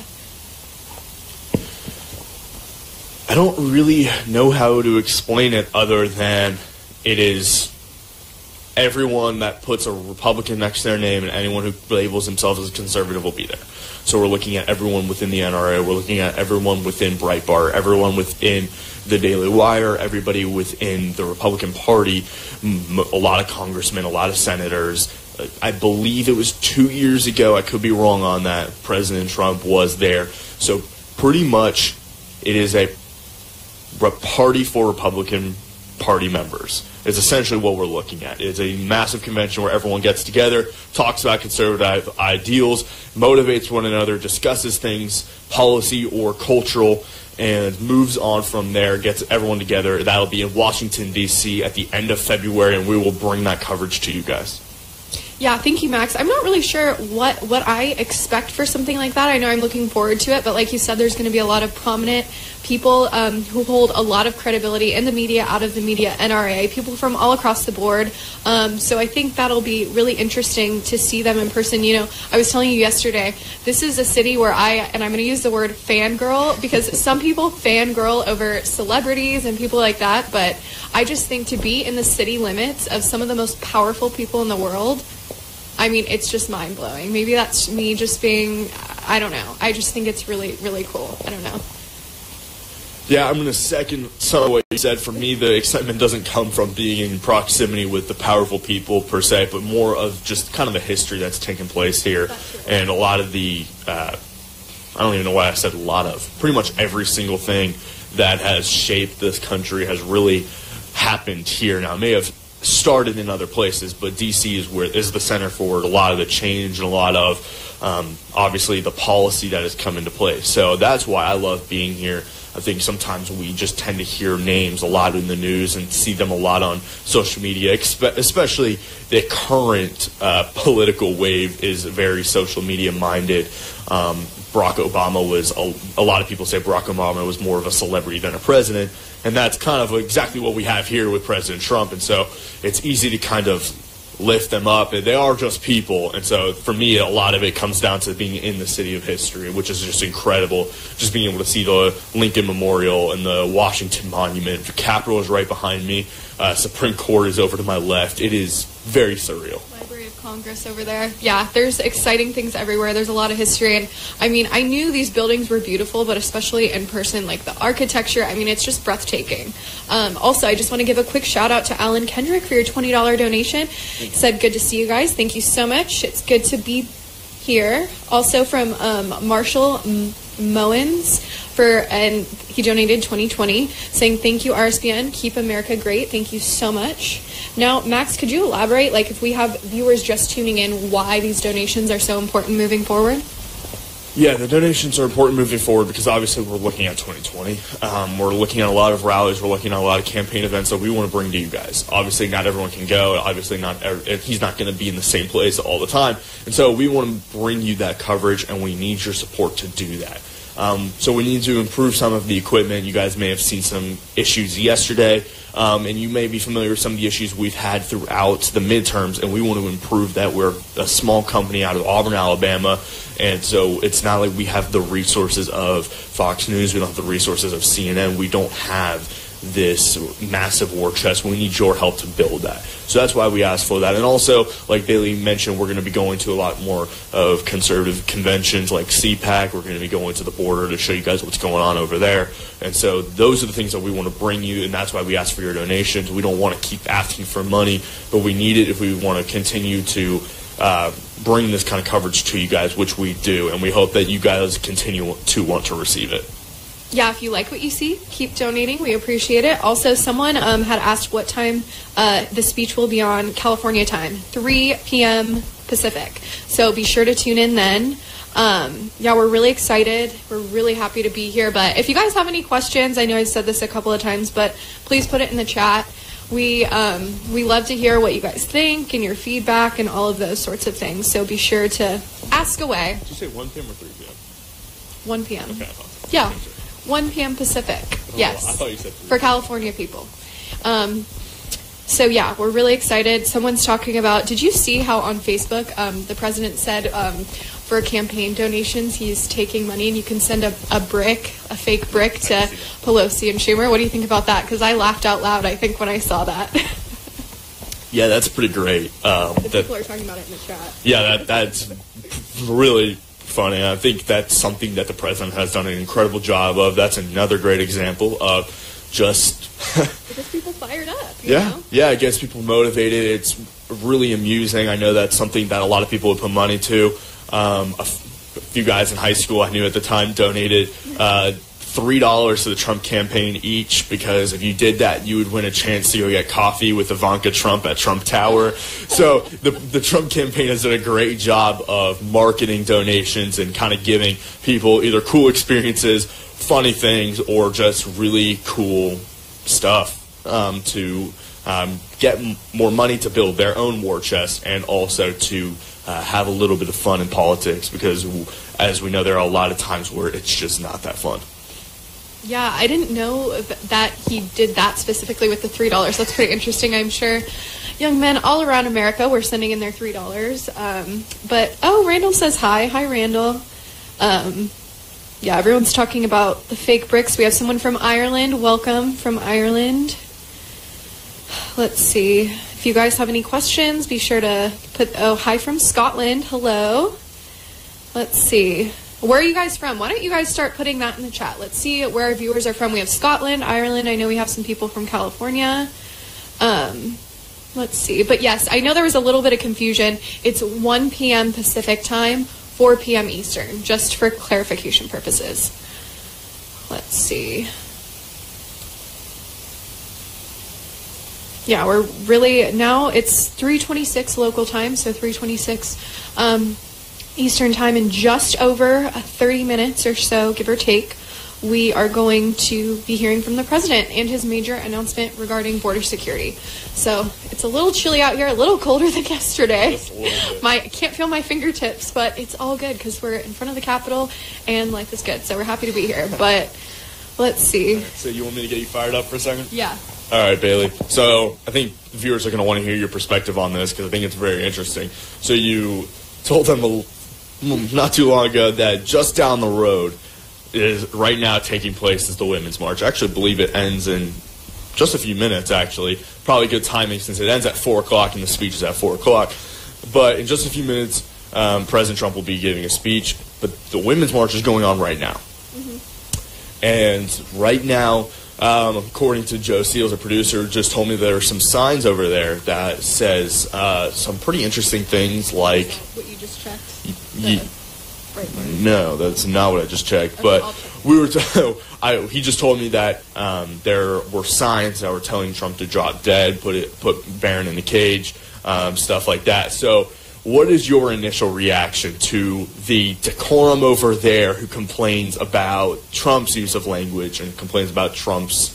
I don't really know how to explain it other than it is everyone that puts a Republican next to their name and anyone who labels themselves as a conservative will be there. So we're looking at everyone within the NRA, we're looking at everyone within Breitbart, everyone within the Daily Wire, everybody within the Republican Party, a lot of congressmen, a lot of senators. I believe it was 2 years ago, I could be wrong on that, President Trump was there. So pretty much it is a party for Republican Party members. Is essentially what we're looking at. It's a massive convention where everyone gets together, talks about conservative ideals, motivates one another, discusses things, policy or cultural, and moves on from there, gets everyone together. That'll be in Washington, D.C. at the end of February, and we will bring that coverage to you guys. Yeah, thank you, Max. I'm not really sure what I expect for something like that. I know I'm looking forward to it, but like you said, there's going to be a lot of prominent people who hold a lot of credibility in the media, out of the media, NRA, people from all across the board. So I think that'll be really interesting to see them in person. You know, I was telling you yesterday, this is a city where and I'm going to use the word fangirl, because some people fangirl over celebrities and people like that, but I just think to be in the city limits of some of the most powerful people in the world, I mean, it's just mind-blowing. Maybe that's me just being, I don't know. I just think it's really, really cool. I don't know. Yeah, I'm going to second some of what you said. For me, the excitement doesn't come from being in proximity with the powerful people per se, but more of just kind of the history that's taken place here. And a lot of the, I don't even know why I said a lot of, pretty much every single thing that has shaped this country has really happened here. Now, it may have started in other places, but D.C. is the center for a lot of the change and a lot of, obviously, the policy that has come into place. So that's why I love being here. I think sometimes we just tend to hear names a lot in the news and see them a lot on social media, especially the current political wave is very social media minded. Barack Obama was, a lot of people say Barack Obama was more of a celebrity than a president, and that's kind of exactly what we have here with President Trump, and so it's easy to kind of lift them up, and they are just people. And so for me, a lot of it comes down to being in the city of history, which is just incredible. Just being able to see the Lincoln Memorial and the Washington Monument. The Capitol is right behind me. Supreme Court is over to my left. It is very surreal. Library of Congress over there. Yeah, there's exciting things everywhere. There's a lot of history, and I mean, I knew these buildings were beautiful, but especially in person, like the architecture, I mean, it's just breathtaking. Also, I just want to give a quick shout out to Alan Kendrick for your $20 donation. He said, good to see you guys. Thank you so much. It's good to be here. Also from Marshall Mowens, and he donated 2020, saying, thank you, RSBN. Keep America great. Thank you so much. Now, Max, could you elaborate, like if we have viewers just tuning in, why these donations are so important moving forward? Yeah, the donations are important moving forward because obviously we're looking at 2020. We're looking at a lot of rallies. We're looking at a lot of campaign events that we want to bring to you guys. Obviously, not everyone can go. Obviously, he's not going to be in the same place all the time. And so we want to bring you that coverage, and we need your support to do that. So we need to improve some of the equipment. You guys may have seen some issues yesterday, and you may be familiar with some of the issues we've had throughout the midterms, and we want to improve that. We're a small company out of Auburn, Alabama, and so it's not like we have the resources of Fox News. We don't have the resources of CNN. We don't have this massive war chest. We need your help to build that. So that's why we asked for that. And also, like Bailey mentioned, we're going to be going to a lot more of conservative conventions like CPAC. We're going to be going to the border to show you guys what's going on over there. And so those are the things that we want to bring you, and that's why we ask for your donations. We don't want to keep asking for money, but we need it if we want to continue to bring this kind of coverage to you guys, which we do. And we hope that you guys continue to want to receive it. Yeah, if you like what you see, keep donating. We appreciate it. Also, someone had asked what time the speech will be on California time, 3 p.m. Pacific. So be sure to tune in then. Yeah, we're really excited. We're really happy to be here. But if you guys have any questions, I know I've said this a couple of times, but please put it in the chat. We love to hear what you guys think and your feedback and all of those sorts of things. So be sure to ask away. Did you say 1 p.m. or 3 p.m.? 1 p.m. Okay, yeah. 1 p.m. Pacific, yes, I thought you said 3. For California people. So, yeah, we're really excited. Someone's talking about, did you see how on Facebook the president said for campaign donations he's taking money and you can send a fake brick to Pelosi and Schumer? What do you think about that? Because I laughed out loud, I think, when I saw that. Yeah, that's pretty great. People are talking about it in the chat. Yeah, that's really funny. I think that's something that the president has done an incredible job of. That's another great example of just it gets people fired up. You know? Yeah, it gets people motivated. It's really amusing. I know that's something that a lot of people would put money to. A few guys in high school I knew at the time donated $3 to the Trump campaign each, because if you did that, you would win a chance to go get coffee with Ivanka Trump at Trump Tower. So the Trump campaign has done a great job of marketing donations and kind of giving people either cool experiences, funny things, or just really cool stuff to get more money to build their own war chest, and also to have a little bit of fun in politics, because as we know, there are a lot of times where it's just not that fun. Yeah, I didn't know that he did that specifically with the $3. That's pretty interesting. I'm sure young men all around America were sending in their $3. But, Randall says hi. Hi, Randall. Yeah, everyone's talking about the fake bricks. We have someone from Ireland. Welcome from Ireland. Let's see. If you guys have any questions, be sure to put, hi from Scotland. Hello. Let's see. Where are you guys from? Why don't you guys start putting that in the chat? Let's see where our viewers are from. We have Scotland, Ireland. I know we have some people from California. Let's see. But yes, I know there was a little bit of confusion. It's 1 p.m. Pacific time, 4 p.m. Eastern, just for clarification purposes. Let's see. Yeah, we're really, now it's 3:26 local time, so 3:26 Eastern time in just over 30 minutes or so, give or take. we are going to be hearing from the president and his major announcement regarding border security. So it's a little chilly out here, a little colder than yesterday. I can't feel my fingertips, but it's all good because we're in front of the Capitol and life is good. So we're happy to be here. But let's see. So you want me to get you fired up for a second? Yeah. All right, Bailey. So I think viewers are going to want to hear your perspective on this because I think it's very interesting. So you told them not too long ago that just down the road is right now taking place is the Women's March. I actually believe it ends in just a few minutes, actually. Probably good timing since it ends at 4 o'clock and the speech is at 4 o'clock. But in just a few minutes, President Trump will be giving a speech. But the Women's March is going on right now. Mm-hmm. And right now, according to Joe Seals, a producer, just told me there are some signs over there that says some pretty interesting things like... What you just checked? No, that's not what I just checked. Okay, but he just told me that there were signs that were telling Trump to drop dead, put Barron in the cage, stuff like that. So what is your initial reaction to the decorum over there who complains about Trump's use of language and complains about Trump's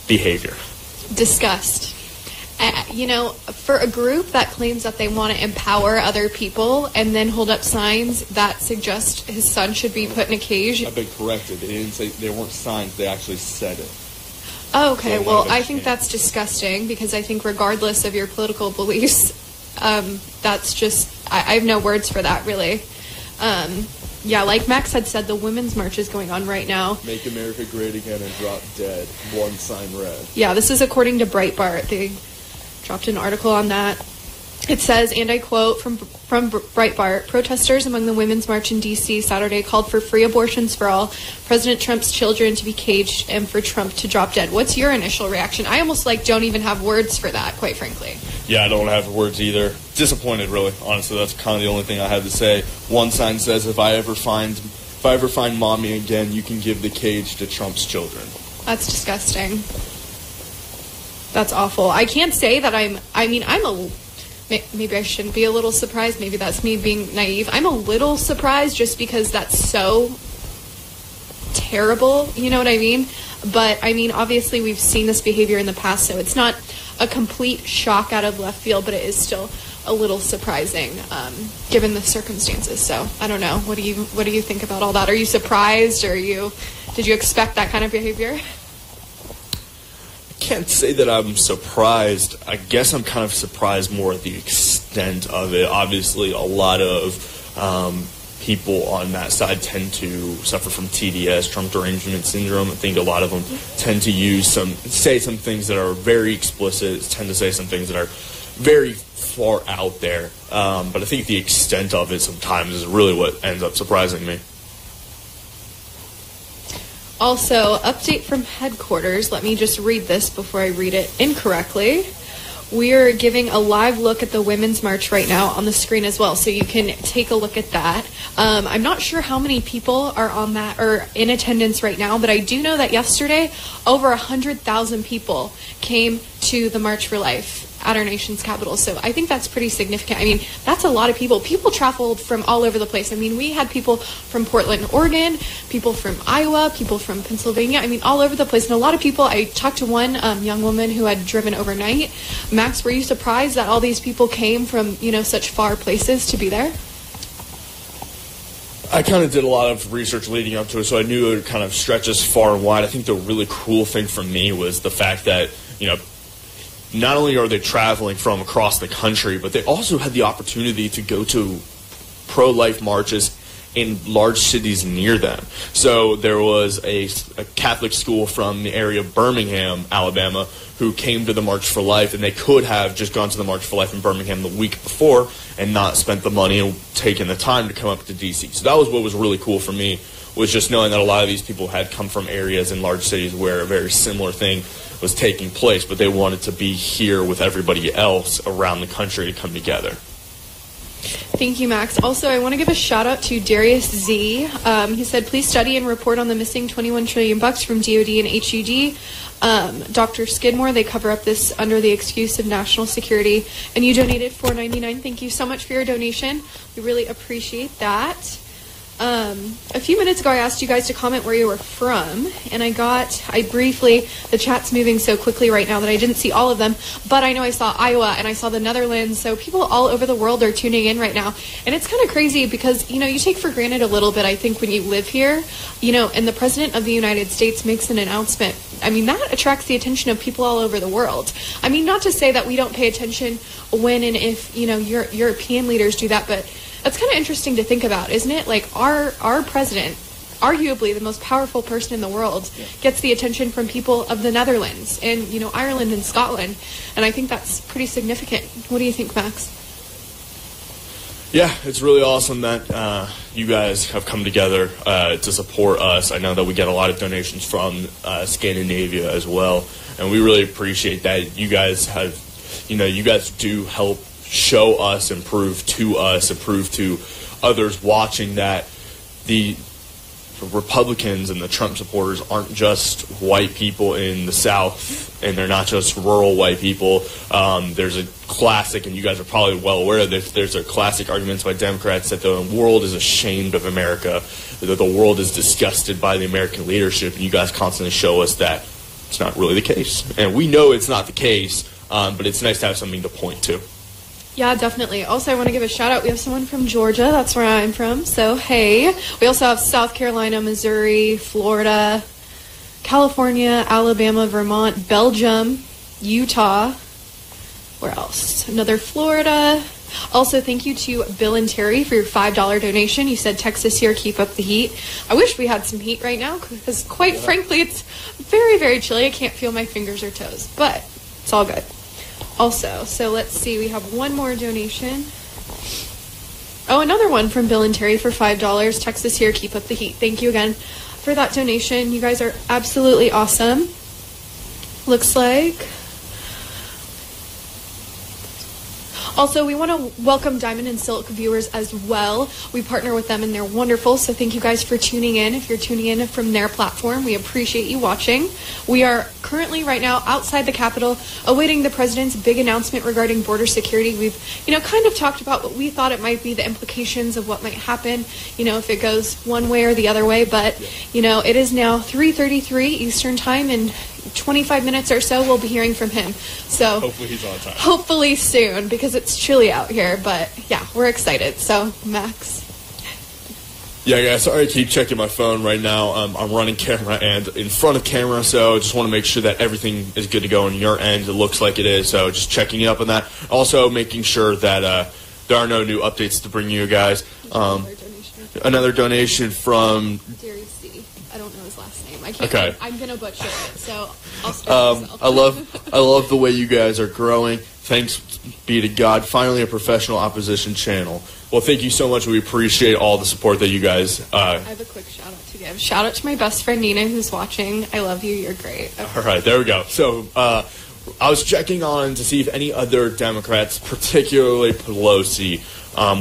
behavior? Disgust. For a group that claims that they want to empower other people and then hold up signs that suggest his son should be put in a cage. I've been corrected. They didn't say they weren't signs. They actually said it. Oh, okay. Well, I think that's disgusting because I think regardless of your political beliefs, that's just, I have no words for that, really. Yeah, like Max had said, the Women's March is going on right now. Make America Great Again and drop dead. One sign read. Yeah, this is according to Breitbart. They dropped an article on that. It says, and I quote from Breitbart, protesters among the Women's March in D.C. Saturday called for free abortions for all, President Trump's children to be caged, and for Trump to drop dead. What's your initial reaction? I almost don't even have words for that, quite frankly. Yeah, I don't have words either. Disappointed, really. Honestly, that's kind of the only thing I have to say. One sign says, if I ever find mommy again, you can give the cage to Trump's children. That's disgusting. That's awful. I can't say that maybe I shouldn't be a little surprised. Maybe that's me being naive. I'm a little surprised just because that's so terrible. You know what I mean? But, obviously we've seen this behavior in the past, so it's not a complete shock out of left field, but it is still a little surprising given the circumstances. So, I don't know. What do you think about all that? Are you surprised? Did you expect that kind of behavior? I can't say that I'm surprised. I guess I'm kind of surprised more at the extent of it. Obviously, a lot of people on that side tend to suffer from TDS, Trump derangement syndrome. I think a lot of them tend to say some things that are very explicit, tend to say some things that are very far out there. But I think the extent of it sometimes is really what ends up surprising me. Also, update from headquarters. Let me just read this before I read it incorrectly. We are giving a live look at the Women's March right now on the screen as well, so you can take a look at that. I'm not sure how many people are on that or in attendance right now, but I do know that yesterday over 100,000 people came to the March for Life at our nation's capital. So I think that's pretty significant. That's a lot of people. People traveled from all over the place. We had people from Portland, Oregon, people from Iowa, people from Pennsylvania. All over the place. And a lot of people, I talked to one young woman who had driven overnight. Max, were you surprised that all these people came from, such far places to be there? I kind of did a lot of research leading up to it, so I knew it would kind of stretch as far and wide. I think the really cool thing for me was the fact that, not only are they traveling from across the country, but they also had the opportunity to go to pro-life marches in large cities near them. So there was a Catholic school from the area of Birmingham, Alabama, who came to the March for Life, and they could have just gone to the March for Life in Birmingham the week before and not spent the money and taken the time to come up to D.C. So that was what was really cool for me, was just knowing that a lot of these people had come from areas in large cities where a very similar thing was taking place, but they wanted to be here with everybody else around the country to come together. Thank you, Max. Also, I want to give a shout out to Darius Z. He said, please study and report on the missing $21 trillion from DOD and HUD. Dr. Skidmore, they cover up this under the excuse of national security. And you donated $4.99. Thank you so much for your donation. We really appreciate that. A few minutes ago, I asked you guys to comment where you were from, and the chat's moving so quickly right now that I didn't see all of them, but I know I saw Iowa and I saw the Netherlands, so people all over the world are tuning in right now, and it's kind of crazy because, you take for granted a little bit, I think, when you live here, and the President of the United States makes an announcement. I mean, that attracts the attention of people all over the world. I mean, not to say that we don't pay attention when and if, European leaders do that, but that's kind of interesting to think about, isn't it? Like, our president, arguably the most powerful person in the world, gets the attention from people of the Netherlands and, Ireland and Scotland. And I think that's pretty significant. What do you think, Max? Yeah, it's really awesome that you guys have come together to support us. I know that we get a lot of donations from Scandinavia as well, and we really appreciate that. You guys have, you guys do help show us and prove to others watching that the Republicans and the Trump supporters aren't just white people in the South, and they're not just rural white people. There's a classic, and you guys are probably well aware of this, there's a classic arguments by Democrats that the world is ashamed of America, that the world is disgusted by the American leadership, and you guys constantly show us that it's not really the case. And we know it's not the case, but it's nice to have something to point to. Yeah, definitely. Also, I want to give a shout out. We have someone from Georgia. That's where I'm from. So, hey. We also have South Carolina, Missouri, Florida, California, Alabama, Vermont, Belgium, Utah. Where else? Another Florida. Also, thank you to Bill and Terry for your $5 donation. You said Texas here, keep up the heat. I wish we had some heat right now because, quite frankly, it's very, very chilly. I can't feel my fingers or toes, but it's all good. Also, so let's see, we have one more donation. Oh, another one from Bill and Terry for $5. Texas here, keep up the heat. Thank you again for that donation. You guys are absolutely awesome. Looks like. Also, we want to welcome Diamond and Silk viewers as well. We partner with them and they're wonderful, so thank you guys for tuning in. If you're tuning in from their platform, we appreciate you watching. We are currently right now outside the Capitol awaiting the president's big announcement regarding border security. We've, kind of talked about what we thought it might be, the implications of what might happen, if it goes one way or the other way. But, it is now 3:33 Eastern Time, and 25 minutes or so we'll be hearing from him. So hopefully he's on time. Hopefully soon, because it's chilly out here. But yeah, we're excited. So Max. Yeah, guys, sorry I keep checking my phone right now. I'm running camera and in front of camera, so just want to make sure that everything is good to go on your end. It looks like it is, so just checking up on that. Also making sure that there are no new updates to bring you guys. Another donation from I don't know his last name. I can't. Okay. I'm gonna butcher it, so I'll spare myself. I love the way you guys are growing. Thanks be to God. Finally, a professional opposition channel. Well, thank you so much. We appreciate all the support that you guys. I have a quick shout out to give. Shout out to my best friend Nina, who's watching. I love you. You're great. Okay. All right, there we go. So I was checking on to see if any other Democrats, particularly Pelosi,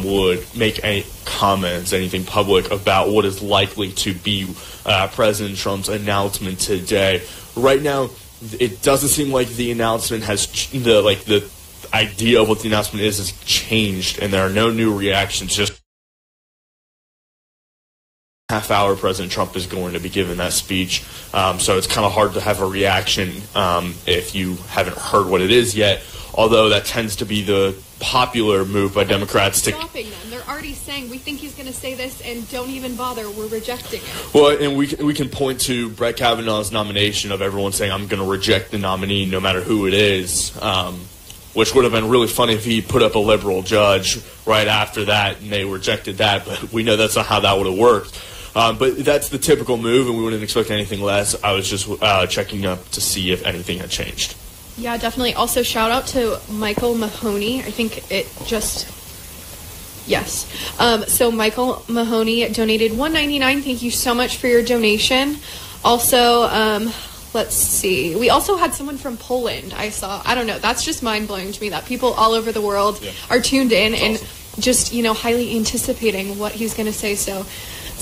would make any comments, anything public about what is likely to be President Trump's announcement today. Right now, it doesn't seem like the announcement has the idea of what the announcement is has changed, and there are no new reactions. Just half hour President Trump is going to be giving that speech, so it's kind of hard to have a reaction if you haven't heard what it is yet. Although that tends to be the popular move by Democrats to stopping them. They're already saying, we think he's going to say this, and don't even bother. We're rejecting it. Well, and we can point to Brett Kavanaugh's nomination of everyone saying, I'm going to reject the nominee no matter who it is, which would have been really funny if he put up a liberal judge right after that and they rejected that, but we know that's not how that would have worked. But that's the typical move, and we wouldn't expect anything less. I was just checking up to see if anything had changed. Yeah, definitely. Also, shout out to Michael Mahoney. I think it just... Yes. So Michael Mahoney donated $1.99. Thank you so much for your donation. Also, let's see. We also had someone from Poland, I saw. I don't know. That's just mind-blowing to me that people all over the world are tuned in and just, highly anticipating what he's going to say. So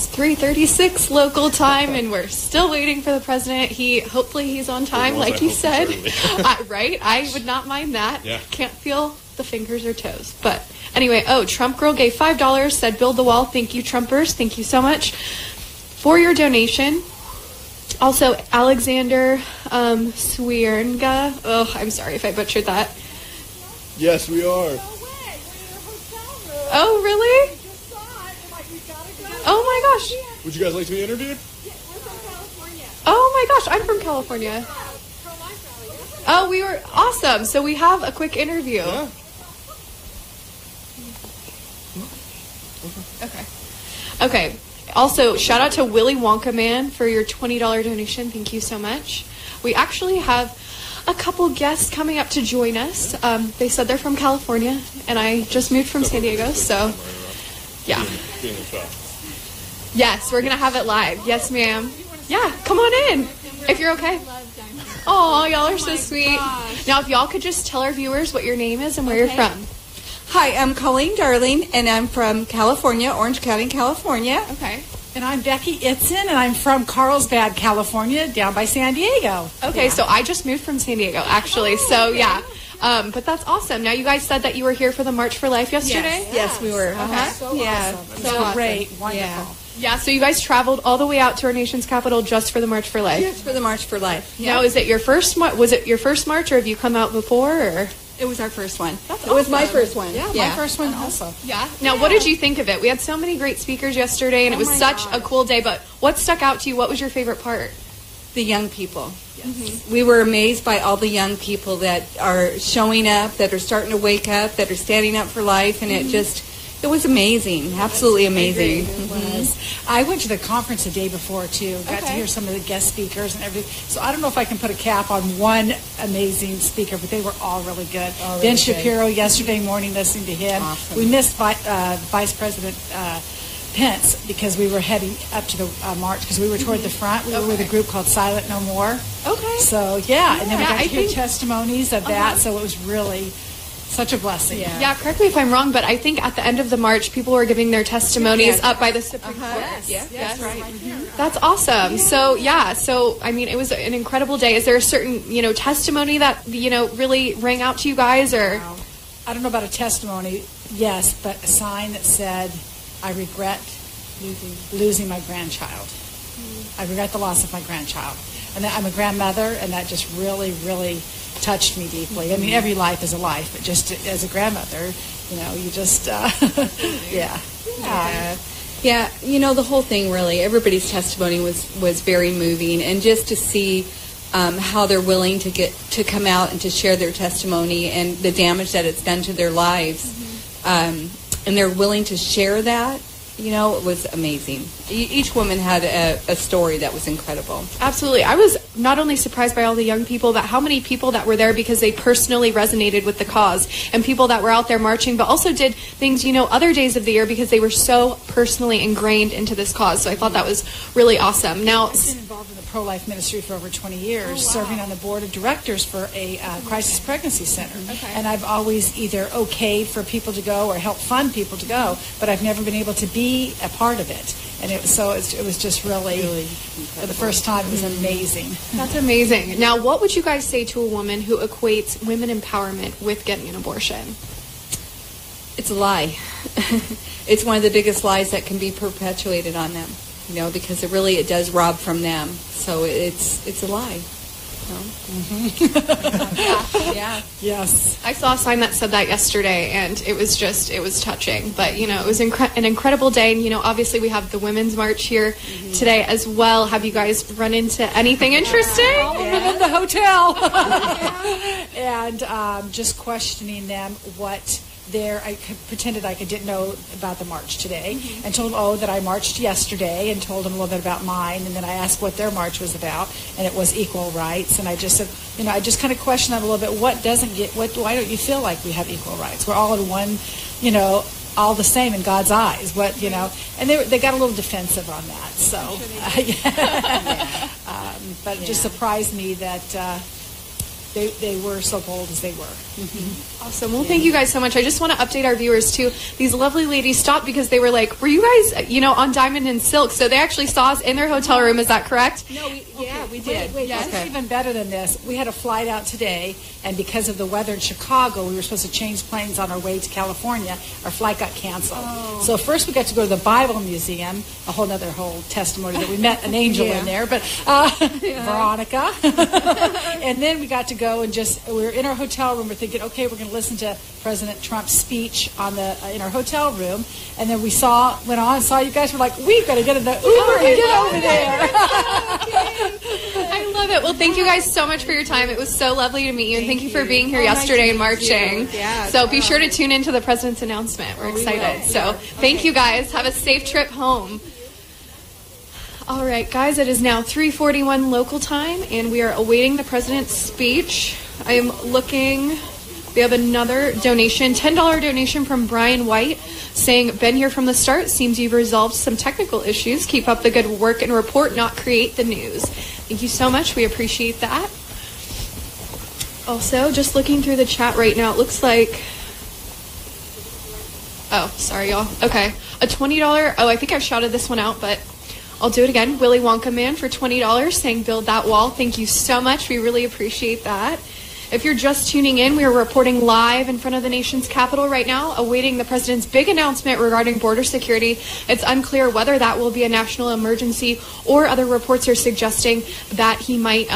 It's 3:36 local time, and we're still waiting for the president. Hopefully he's on time, like you said. Right? I would not mind that. Yeah. Can't feel the fingers or toes. But anyway, Trump Girl gave $5, said build the wall. Thank you, Trumpers. Thank you so much for your donation. Also, Alexander Swiernga. Oh, I'm sorry if I butchered that. Yes, we are. No way. We're in your hotel room. Oh, really? We just saw it. We're like, we've got to go. Oh my gosh. Would you guys like to be interviewed? Yeah, we're from California. Oh my gosh, I'm from California. Pro-life rally. Oh, we were awesome. So we have a quick interview. Yeah. Okay. Also, shout out to Willy Wonka Man for your $20 donation. Thank you so much. We actually have a couple guests coming up to join us. They said they're from California, and I just moved from San Diego, so yeah. Yes, we're going to have it live. Yes, ma'am. Yeah, come on in if you're okay. Oh, y'all are so sweet. Now, if y'all could just tell our viewers what your name is and where you're from. Hi, I'm Colleen Darling, and I'm from California, Orange County, California. Okay. And I'm Becky Itzen, and I'm from Carlsbad, California, down by San Diego. Okay, so I just moved from San Diego, actually. So, yeah. But that's awesome. Now, you guys said that you were here for the March for Life yesterday? Yes, we were. So yeah. It was great. Wonderful. Yeah. Yeah, so you guys traveled all the way out to our nation's capital just for the March for Life. Yes, for the March for Life. Now, is it your first? Was it your first march, or have you come out before? Or It was our first one. That's It was my awesome. first one. Yeah, my first one also. yeah. Now, what did you think of it? We had so many great speakers yesterday, and it was such a cool day. But what stuck out to you? What was your favorite part? The young people. We were amazed by all the young people that are showing up, that are starting to wake up, that are standing up for life, and it was amazing. Absolutely amazing. It was. I went to the conference the day before, too. Got to hear some of the guest speakers and everything. So I don't know if I can put a cap on one amazing speaker, but they were all really good. Ben Shapiro yesterday morning, listening to him. Awesome. We missed Vice President Pence because we were heading up to the march because we were toward the front. We were with a group called Silent No More. Okay. So, yeah. And then we got I to hear think- testimonies of that. So it was really such a blessing. Yeah, correct me if I'm wrong, but I think at the end of the march, people were giving their testimonies up by the Supreme Court. Yes, Yes. right. That's awesome. So, I mean, it was an incredible day. Is there a certain, testimony that, really rang out to you guys, or? I don't know about a testimony, yes, but a sign that said, I regret losing my grandchild. I regret the loss of my grandchild. And I'm a grandmother, and that just really, really touched me deeply. I mean, every life is a life, but just as a grandmother, you just, yeah. Yeah, the whole thing really, everybody's testimony was very moving, and just to see how they're willing to come out and to share their testimony and the damage that it's done to their lives, and they're willing to share that. It was amazing. Each woman had a story that was incredible. Absolutely. I was not only surprised by all the young people, but how many people that were there because they personally resonated with the cause, and people that were out there marching, but also did things, other days of the year because they were so personally ingrained into this cause. So I thought that was really awesome. Now, I've been involved in the pro-life ministry for over 20 years, serving on the board of directors for a crisis pregnancy center. And I've always either okayed for people to go or helped fund people to go, but I've never been able to be a part of it. And it was just really for the first time, it was amazing. that's amazing. Now, what would you guys say to a woman who equates women empowerment with getting an abortion? It's a lie. It's one of the biggest lies that can be perpetuated on them, because it does rob from them. So it's a lie. Yeah. Yes. I saw a sign that said that yesterday, and it was touching. But, it was an incredible day. And, obviously we have the Women's March here today as well. Have you guys run into anything interesting? In the hotel. And just questioning them what I pretended I didn't know about the march today, and told them, that I marched yesterday, and told them a little bit about mine, and then I asked what their march was about, and it was equal rights, and I just said, I just kind of questioned them a little bit, why don't you feel like we have equal rights? We're all in one, all the same in God's eyes, and they got a little defensive on that, so, but it just surprised me that, they were so bold as they were. Awesome. Well, thank you guys so much. I just want to update our viewers too. These lovely ladies stopped because they were like, were you guys, on Diamond and Silk? So they actually saw us in their hotel room. Is that correct? No, we did. Wait, Yes. this is even better than this. We had a flight out today, and because of the weather in Chicago, we were supposed to change planes on our way to California. Our flight got canceled. So first we got to go to the Bible Museum, a whole testimony that we met an angel in there, but Veronica. And then we got to go and we were in our hotel room. We're thinking, okay, we're going to listen to President Trump's speech in our hotel room. And then went on and saw you guys. We're like, we've got to get in the Uber and get over there. I love it. Well, thank you guys so much for your time. It was so lovely to meet you, and thank you for being here yesterday and marching. Yeah, so be sure to tune into the president's announcement. We're excited. So thank you guys. Have a safe trip home. All right, guys, it is now 3:41 local time, and we are awaiting the president's speech. I am looking. We have another donation, $10 donation from Brian White, saying, been here from the start. Seems you've resolved some technical issues. Keep up the good work and report, not create the news. Thank you so much. We appreciate that. Also, just looking through the chat right now, it looks like... Oh, sorry, y'all. Okay. A $20... Oh, I think I shouted this one out, but I'll do it again. Willy Wonka Man for $20, saying, build that wall. Thank you so much. We really appreciate that. If you're just tuning in, we are reporting live in front of the nation's capital right now, awaiting the president's big announcement regarding border security. It's unclear whether that will be a national emergency, or other reports are suggesting that he might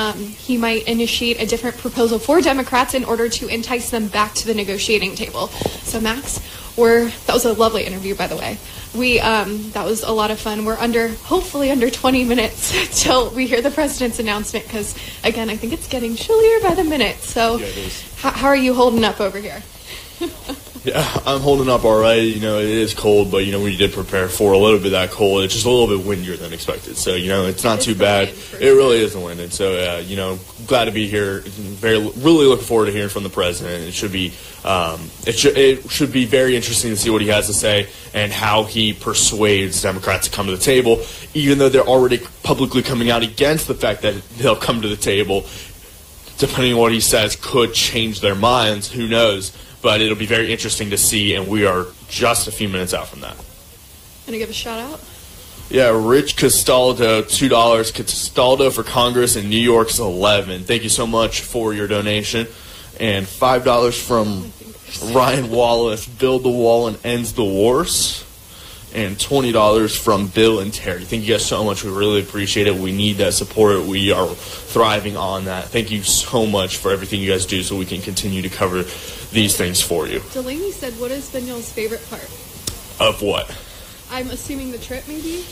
initiate a different proposal for Democrats in order to entice them back to the negotiating table. So, Max, that was a lovely interview, by the way. That was a lot of fun. We're hopefully under 20 minutes till we hear the president's announcement, because, again, I think it's getting chillier by the minute. So Yeah, it is. how are you holding up over here? Yeah, I'm holding up all right. It is cold, but, we did prepare for a little bit of that cold. It's just a little bit windier than expected. So, it's not too bad. It really is the wind. And so, glad to be here. Really looking forward to hearing from the president. It should be it should be very interesting to see what he has to say and how he persuades Democrats to come to the table, even though they're already publicly coming out against the fact that they'll come to the table. Depending on what he says, could change their minds. Who knows? But it'll be very interesting to see, and we are just a few minutes out from that. Gonna give a shout out? Yeah, Rich Castaldo, $2. Castaldo for Congress in New York's 11. Thank you so much for your donation. And $5 from Ryan Wallace, Build the Wall and Ends the Wars. And $20 from Bill and Terry. Thank you guys so much. We really appreciate it. We need that support. We are thriving on that. Thank you so much for everything you guys do so we can continue to cover these things for you. Delaney said, what has been y'all's favorite part? Of what? I'm assuming the trip, maybe?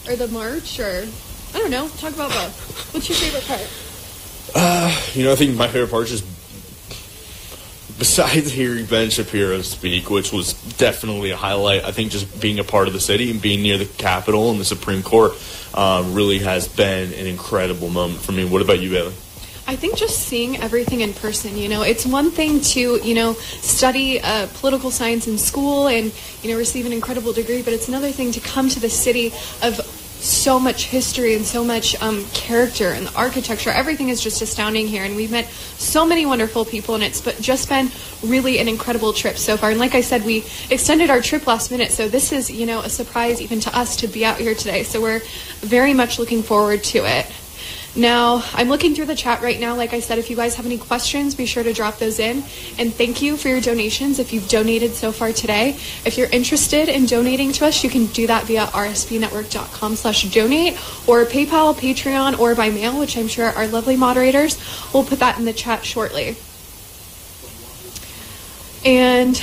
Or the march, or... I don't know. Talk about both. What's your favorite part? I think my favorite part is just... Besides hearing Ben Shapiro speak, which was definitely a highlight, I think just being a part of the city and being near the Capitol and the Supreme Court really has been an incredible moment for me. What about you, Bailey? I think just seeing everything in person, it's one thing to, study political science in school and, receive an incredible degree, but it's another thing to come to the city of so much history and so much character, and the architecture. Everything is just astounding here, and we've met so many wonderful people, and it's just been really an incredible trip so far. And like I said, we extended our trip last minute, so this is, a surprise even to us to be out here today. So we're very much looking forward to it. Now, I'm looking through the chat right now. Like I said, if you guys have any questions, be sure to drop those in. And thank you for your donations if you've donated so far today. If you're interested in donating to us, you can do that via rsbnetwork.com/donate, or PayPal, Patreon, or by mail, which I'm sure our lovely moderators will put that in the chat shortly. And...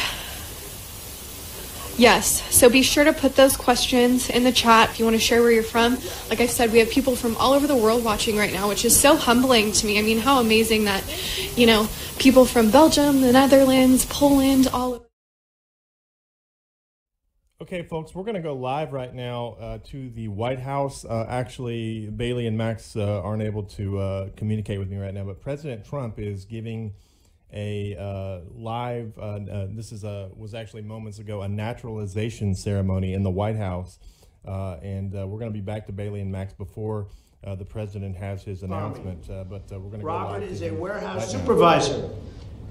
yes, so be sure to put those questions in the chat if you want to share where you're from. Like I said, we have people from all over the world watching right now, which is so humbling to me. I mean, how amazing that, people from Belgium, the Netherlands, Poland, all over. Okay, folks, we're going to go live right now to the White House. Actually, Bailey and Max aren't able to communicate with me right now, but President Trump is giving a live, was actually moments ago, a naturalization ceremony in the White House. And we're going to be back to Bailey and Max before the president has his announcement. But we're going to go live. Robert is to a him warehouse right now. supervisor,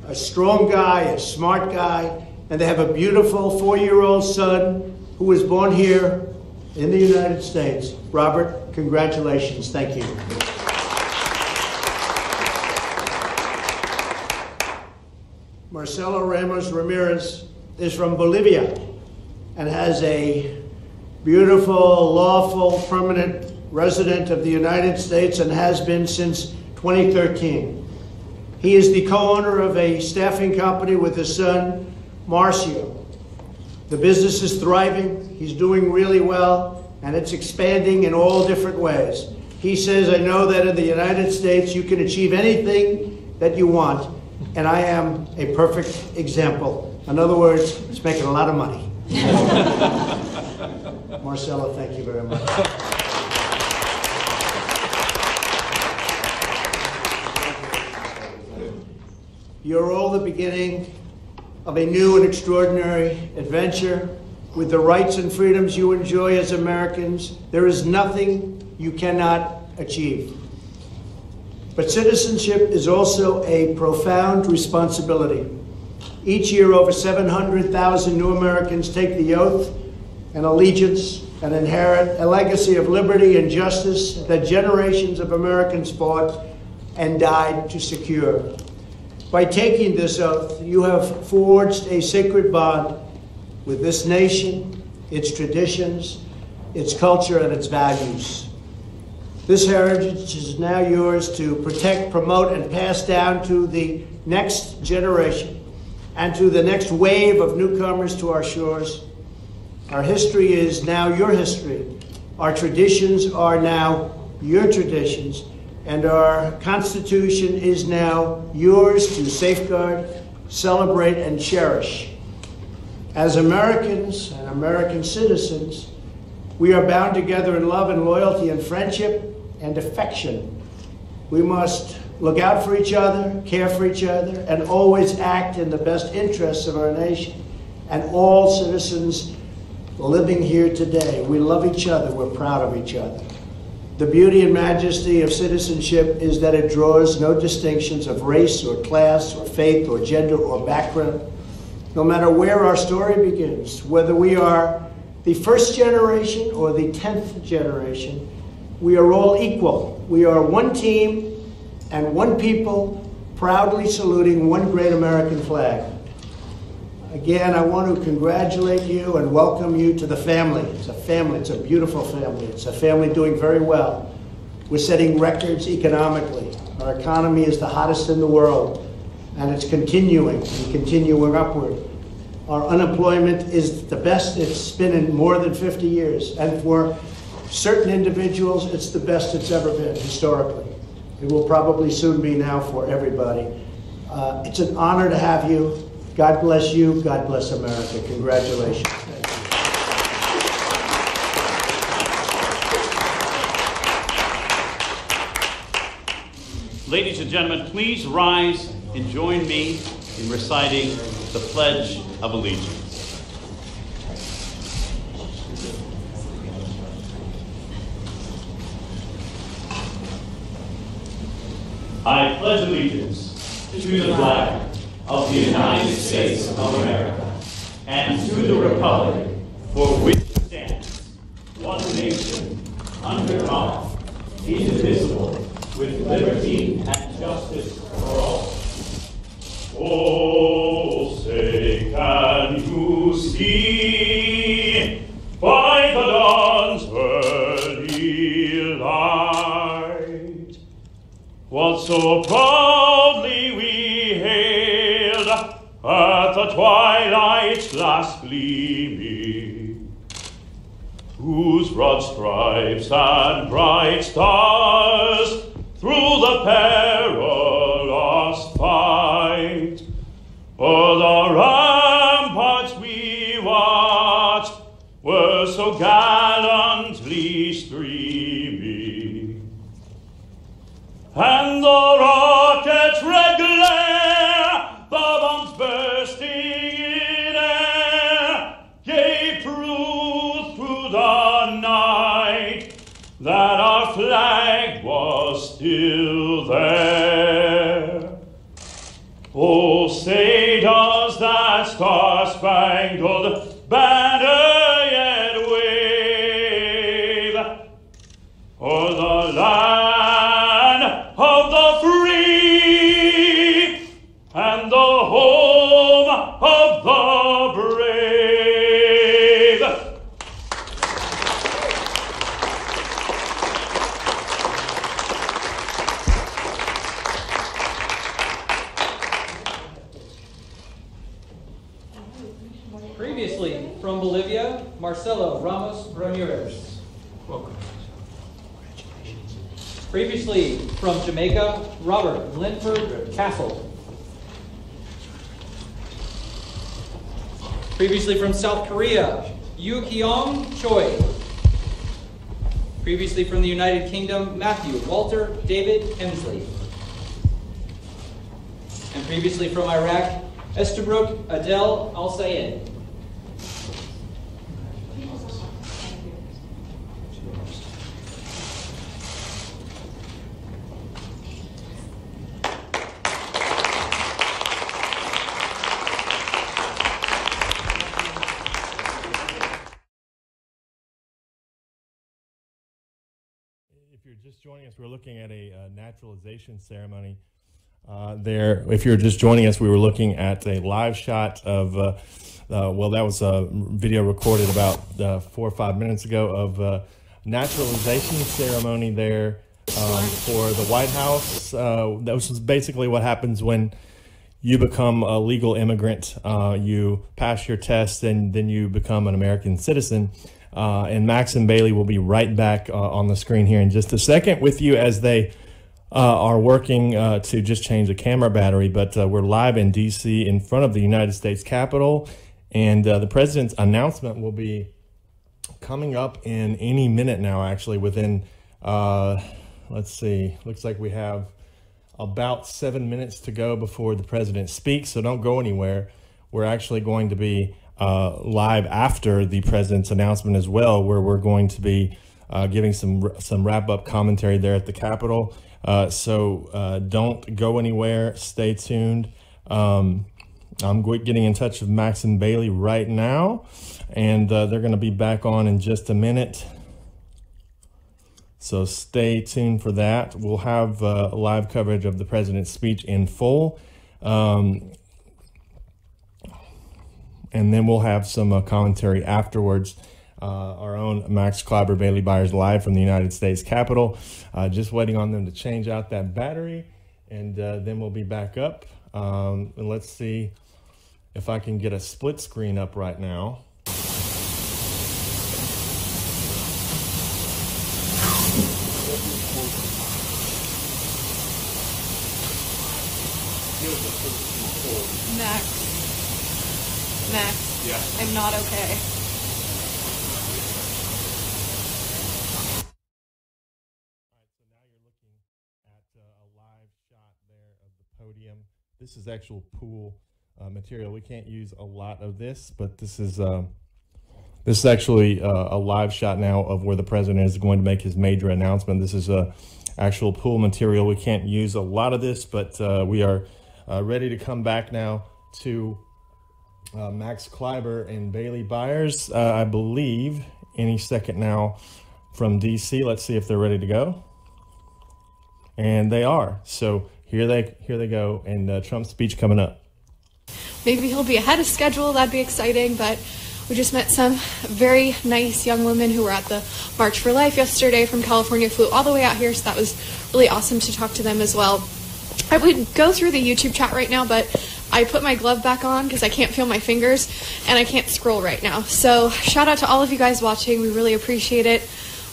a strong guy, a smart guy, and they have a beautiful 4-year-old son who was born here in the United States. Robert, congratulations. Thank you. Marcelo Ramos Ramirez is from Bolivia and has a beautiful, lawful, permanent resident of the United States and has been since 2013. He is the co-owner of a staffing company with his son, Marcio. The business is thriving, he's doing really well, and it's expanding in all different ways. He says, I know that in the United States you can achieve anything that you want, and I am a perfect example. In other words, he's making a lot of money. Marcelo, thank you very much. You're all the beginning of a new and extraordinary adventure. With the rights and freedoms you enjoy as Americans, there is nothing you cannot achieve. But citizenship is also a profound responsibility. Each year, over 700,000 new Americans take the oath and allegiance and inherit a legacy of liberty and justice that generations of Americans fought and died to secure. By taking this oath, you have forged a sacred bond with this nation, its traditions, its culture, and its values. This heritage is now yours to protect, promote, and pass down to the next generation and to the next wave of newcomers to our shores. Our history is now your history. Our traditions are now your traditions. And our Constitution is now yours to safeguard, celebrate, and cherish. As Americans and American citizens, we are bound together in love and loyalty and friendship and affection. We must look out for each other, care for each other, and always act in the best interests of our nation and all citizens living here today. We love each other. We're proud of each other. The beauty and majesty of citizenship is that it draws no distinctions of race or class or faith or gender or background. No matter where our story begins, whether we are the first generation or the 10th generation, we are all equal. We are one team and one people, proudly saluting one great American flag. Again, I want to congratulate you and welcome you to the family. It's a family. It's a beautiful family. It's a family doing very well. We're setting records economically. Our economy is the hottest in the world, and it's continuing and continuing upward. Our unemployment is the best it's been in more than 50 years, and for certain individuals, it's the best it's ever been historically. It will probably soon be now for everybody. It's an honor to have you. God bless you. God bless America. Congratulations. Ladies and gentlemen, please rise and join me in reciting the Pledge of Allegiance. I pledge allegiance to the flag of the United States of America and to the republic for which it stands, one nation, under God, indivisible, with liberty and justice for all. Oh, say, can you see by the dawn's early light what so proudly we hailed at the twilight's last gleaming, whose broad stripes and bright stars through the perilous fight o'er the ramparts we watched were so gallantly streaming, and the rocket's red glare, the bombs bursting in air, gave proof through the night that our flag that star-spangled banner yet wave o'er the land of the free and the home of the brave. Previously from Bolivia, Marcelo Ramos Ramirez. Welcome. Previously from Jamaica, Robert Linford Castle. Previously from South Korea, Yu Kyung Choi. Previously from the United Kingdom, Matthew Walter David Hemsley. And previously from Iraq, Estabrook Adel Al-Sayed. If you're just joining us, we're looking at a naturalization ceremony there. If you're just joining us, we were looking at a live shot of, well, that was a video recorded about 4 or 5 minutes ago of naturalization ceremony there for the White House. That was basically what happens when you become a legal immigrant. You pass your test and then you become an American citizen. And Max and Bailey will be right back on the screen here in just a second with you as they are working to just change the camera battery. But we're live in D.C. in front of the United States Capitol. And the president's announcement will be coming up in any minute now, actually, within, let's see, looks like we have about 7 minutes to go before the president speaks. So don't go anywhere. We're actually going to be live after the president's announcement as well, where we're going to be giving some wrap-up commentary there at the Capitol. So don't go anywhere. Stay tuned. I'm getting in touch with Max and Bailey right now, and they're going to be back on in just a minute. So stay tuned for that. We'll have live coverage of the president's speech in full. And then we'll have some commentary afterwards. Our own Max Kleiber, Bailey Byers, live from the United States Capitol. Just waiting on them to change out that battery, and then we'll be back up. And let's see if I can get a split screen up right now. Max, Yeah. I'm not okay. All right, so now you're looking at a live shot there of the podium. This is actual pool material. We can't use a lot of this, but this is actually a live shot now of where the president is going to make his major announcement. This is actual pool material. We can't use a lot of this, but we are ready to come back now to Max Kleiber and Bailey Byers, I believe, any second now from D.C. Let's see if they're ready to go. And they are. So here they go, and Trump's speech coming up. Maybe he'll be ahead of schedule. That'd be exciting. But we just met some very nice young women who were at the March for Life yesterday from California, flew all the way out here. So that was really awesome to talk to them as well. I would go through the YouTube chat right now, but I put my glove back on because I can't feel my fingers and I can't scroll right now. So shout out to all of you guys watching. We really appreciate it.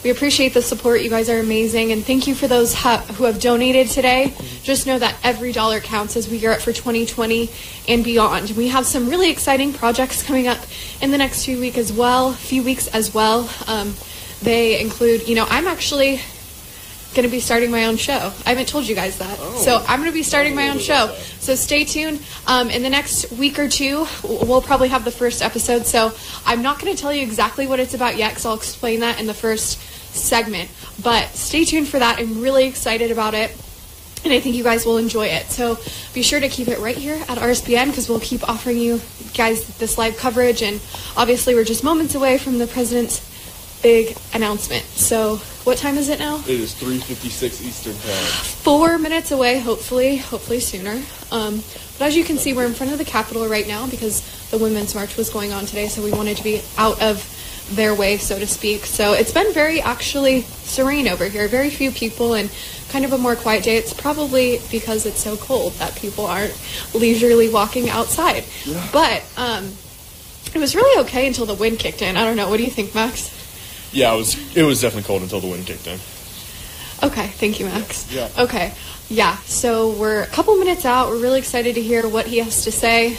We appreciate the support. You guys are amazing. And thank you for those who have donated today. Just know that every dollar counts as we gear up for 2020 and beyond. We have some really exciting projects coming up in the next few weeks as well. They include, I'm actually going to be starting my own show. I haven't told you guys that. So I'm going to be starting my own show. So stay tuned. In the next week or two, we'll probably have the first episode. So I'm not going to tell you exactly what it's about yet because I'll explain that in the first segment. But stay tuned for that. I'm really excited about it. and I think you guys will enjoy it. So be sure to keep it right here at RSBN because we'll keep offering you guys this live coverage. And obviously, we're just moments away from the president's big announcement. So what time is it now? It is 3:56 Eastern Time. 4 minutes away, hopefully sooner. But as you can see, we're in front of the Capitol right now because the Women's March was going on today, so we wanted to be out of their way, so to speak. So it's been very actually serene over here. Very few people and kind of a more quiet day. It's probably because it's so cold that people aren't leisurely walking outside. Yeah. But it was really okay until the wind kicked in. I don't know. What do you think, Max? Yeah, it was definitely cold until the wind kicked in. Okay, thank you, Max. Yeah. Okay, yeah, so we're a couple minutes out. We're really excited to hear what he has to say.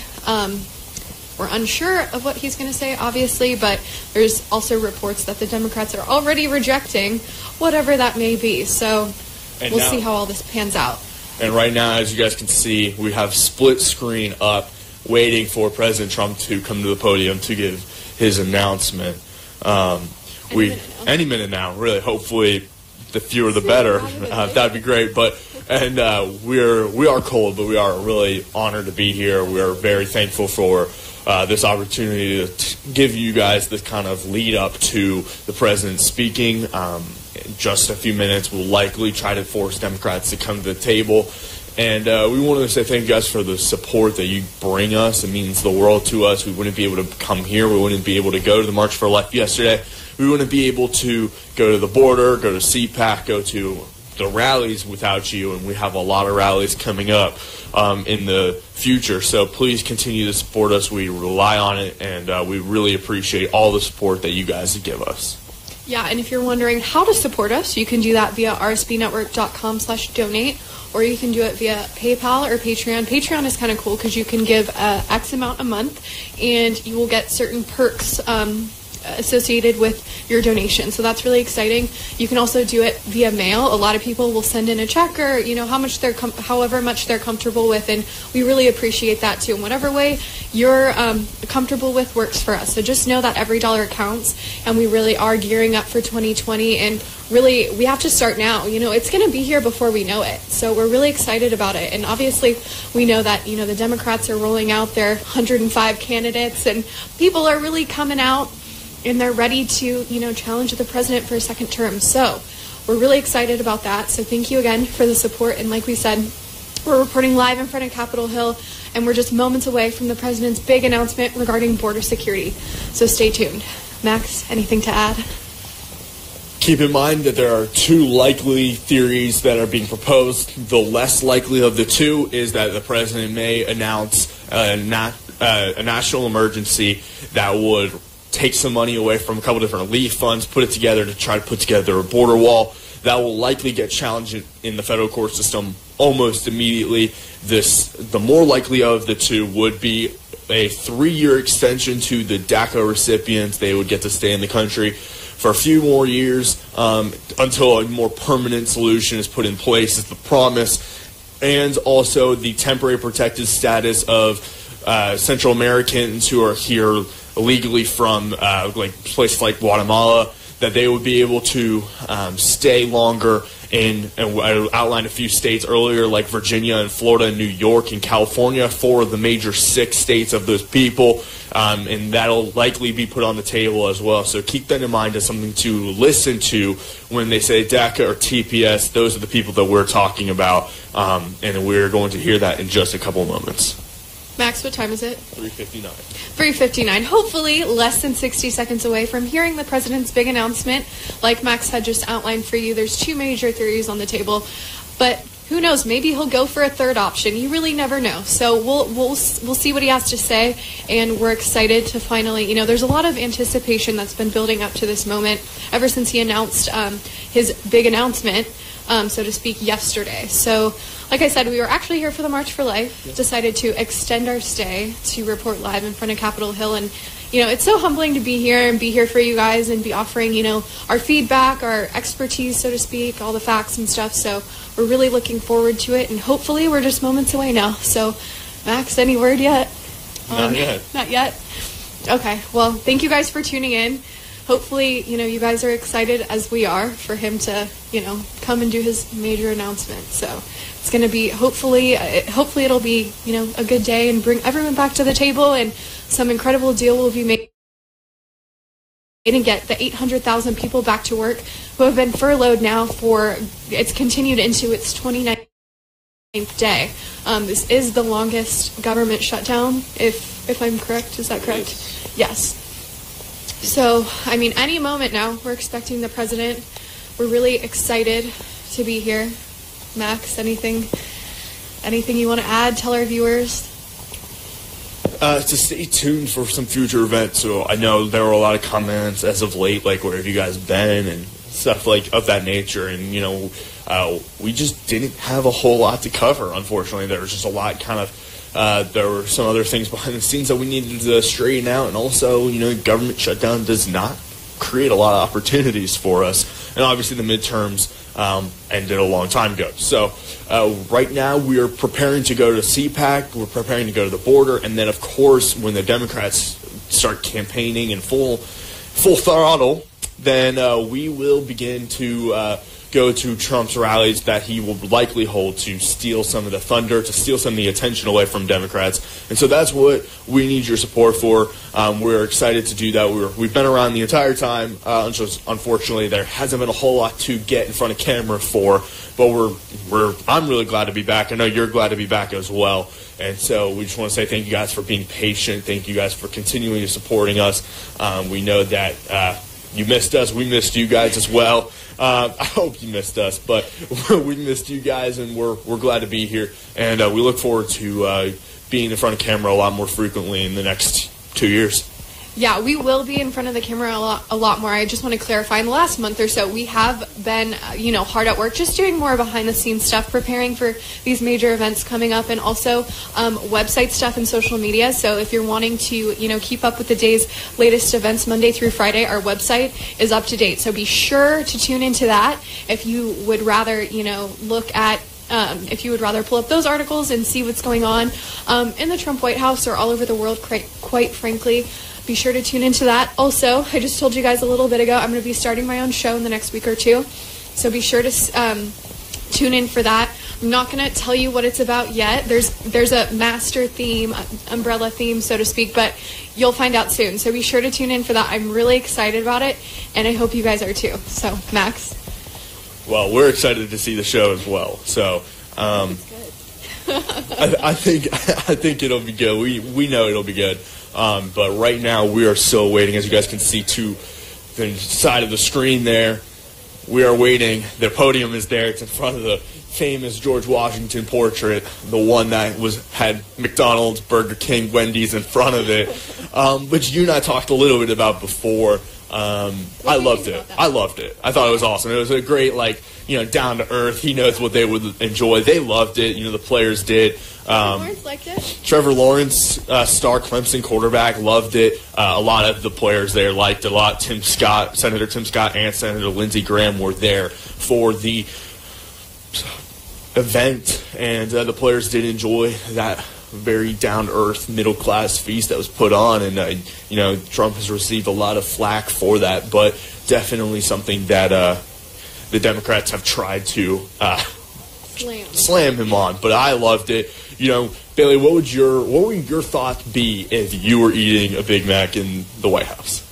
We're unsure of what he's going to say, obviously, but there's also reports that the Democrats are already rejecting whatever that may be. So we'll see how all this pans out. And right now, as you guys can see, we have split screen up waiting for President Trump to come to the podium to give his announcement. Any minute now, really. Hopefully, the fewer the better. That'd be great. We are cold, but we are really honored to be here. We are very thankful for this opportunity to give you guys this kind of lead up to the president speaking. In just a few minutes, we'll likely try to force Democrats to come to the table. And we wanted to say thank you guys for the support that you bring us. It means the world to us. We wouldn't be able to come here. We wouldn't be able to go to the March for Life yesterday. We wouldn't be able to go to the border, go to CPAC, go to the rallies without you. And we have a lot of rallies coming up in the future. So please continue to support us. We rely on it, and we really appreciate all the support that you guys give us. Yeah, and if you're wondering how to support us, you can do that via rsbnetwork.com/donate, or you can do it via PayPal or Patreon. Patreon is kind of cool because you can give X amount a month, and you will get certain perks associated with your donation. So that's really exciting. You can also do it via mail. A lot of people will send in a check or, however much they're comfortable with, and we really appreciate that too. And whatever way you're comfortable with works for us. So just know that every dollar counts, and we really are gearing up for 2020, and really we have to start now. It's going to be here before we know it. So we're really excited about it. And obviously we know that, the Democrats are rolling out their 105 candidates, and people are really coming out and they're ready to, challenge the president for a second term. So we're really excited about that. So thank you again for the support. And like we said, we're reporting live in front of Capitol Hill, and we're just moments away from the president's big announcement regarding border security. So stay tuned. Max, anything to add? Keep in mind that there are two likely theories that are being proposed. The less likely of the two is that the president may announce a national emergency that would take some money away from a couple different relief funds, put it together to try to put together a border wall. That will likely get challenged in the federal court system almost immediately. The more likely of the two would be a 3-year extension to the DACA recipients. They would get to stay in the country for a few more years until a more permanent solution is put in place, is the promise. And also the temporary protected status of Central Americans who are here illegally from places like Guatemala, that they would be able to stay longer and I outlined a few states earlier like Virginia and Florida and New York and California, 4 of the major 6 states of those people, and that'll likely be put on the table as well. So keep that in mind as something to listen to when they say DACA or TPS. Those are the people that we're talking about, and we're going to hear that in just a couple of moments. Max, what time is it? 3:59. 3:59. Hopefully less than 60 seconds away from hearing the president's big announcement. Like Max had just outlined for you, there's 2 major theories on the table. But who knows? Maybe he'll go for a third option. You really never know. So we'll see what he has to say, and we're excited to finally, there's a lot of anticipation that's been building up to this moment ever since he announced his big announcement, so to speak, yesterday. So like I said, we were actually here for the March for Life, decided to extend our stay to report live in front of Capitol Hill. And, it's so humbling to be here and be here for you guys and be offering, our feedback, our expertise, so to speak, all the facts and stuff. So we're really looking forward to it. And hopefully we're just moments away now. So, Max, any word yet? Not yet. Not yet? Okay. Well, thank you guys for tuning in. hopefully, you guys are excited as we are for him to, come and do his major announcement. So it's going to be, hopefully it'll be, a good day and bring everyone back to the table, and some incredible deal will be made and get the 800,000 people back to work who have been furloughed now it's continued into its 29th day. This is the longest government shutdown, if I'm correct. Is that correct? Yes. So, any moment now, we're expecting the president. We're really excited to be here. Max, anything you want to add? Tell our viewers. To stay tuned for some future events. So I know there were a lot of comments as of late, like, where have you guys been and stuff like of that nature. And, we just didn't have a whole lot to cover, unfortunately. There was just a lot there were some other things behind the scenes that we needed to straighten out. And also, government shutdown does not create a lot of opportunities for us. And obviously the midterms ended a long time ago. So right now we are preparing to go to CPAC. We're preparing to go to the border. And then, of course, when the Democrats start campaigning in full throttle, then we will begin to go to Trump's rallies that he will likely hold to steal some of the thunder, to steal some of the attention away from Democrats. And so that's what we need your support for. We're excited to do that. We've been around the entire time. Unfortunately, there hasn't been a whole lot to get in front of camera for, but I'm really glad to be back. I know you're glad to be back as well. And so we just want to say thank you guys for being patient. Thank you guys for continuing supporting us. We know that you missed us. We missed you guys as well. I hope you missed us, but we missed you guys, and we're glad to be here. And we look forward to being in front of camera a lot more frequently in the next 2 years. Yeah, we will be in front of the camera a lot more. I just want to clarify, in the last month or so, we have been, hard at work, just doing more behind-the-scenes stuff, preparing for these major events coming up, and also website stuff and social media. So if you're wanting to, keep up with the day's latest events Monday through Friday, our website is up to date. So be sure to tune into that if you would rather, look at if you would rather pull up those articles and see what's going on in the Trump White House or all over the world, quite frankly. Be sure to tune into that. Also, I just told you guys a little bit ago, I'm going to be starting my own show in the next week or two. So be sure to tune in for that. I'm not going to tell you what it's about yet. There's a master theme, umbrella theme, so to speak, but you'll find out soon. So be sure to tune in for that. I'm really excited about it, and I hope you guys are too. So, Max? Well, we're excited to see the show as well. So, I think it'll be good. We know it'll be good. But right now we are still waiting, as you guys can see to the side of the screen there. We are waiting. The podium is there. It's in front of the famous George Washington portrait, the one that had McDonald's, Burger King, Wendy's in front of it, which you and I talked a little bit about before. I loved it. I thought it was awesome. It was a great, down to earth. He knows what they would enjoy. They loved it. The players did. Lawrence liked it. Trevor Lawrence, star Clemson quarterback, loved it. A lot of the players there liked it a lot. Senator Tim Scott, and Senator Lindsey Graham were there for the event, and the players did enjoy that very down-to-earth, middle-class feast that was put on, and Trump has received a lot of flack for that, but definitely something that the Democrats have tried to slam him on. But I loved it. Bailey, what would your thoughts be if you were eating a Big Mac in the White House?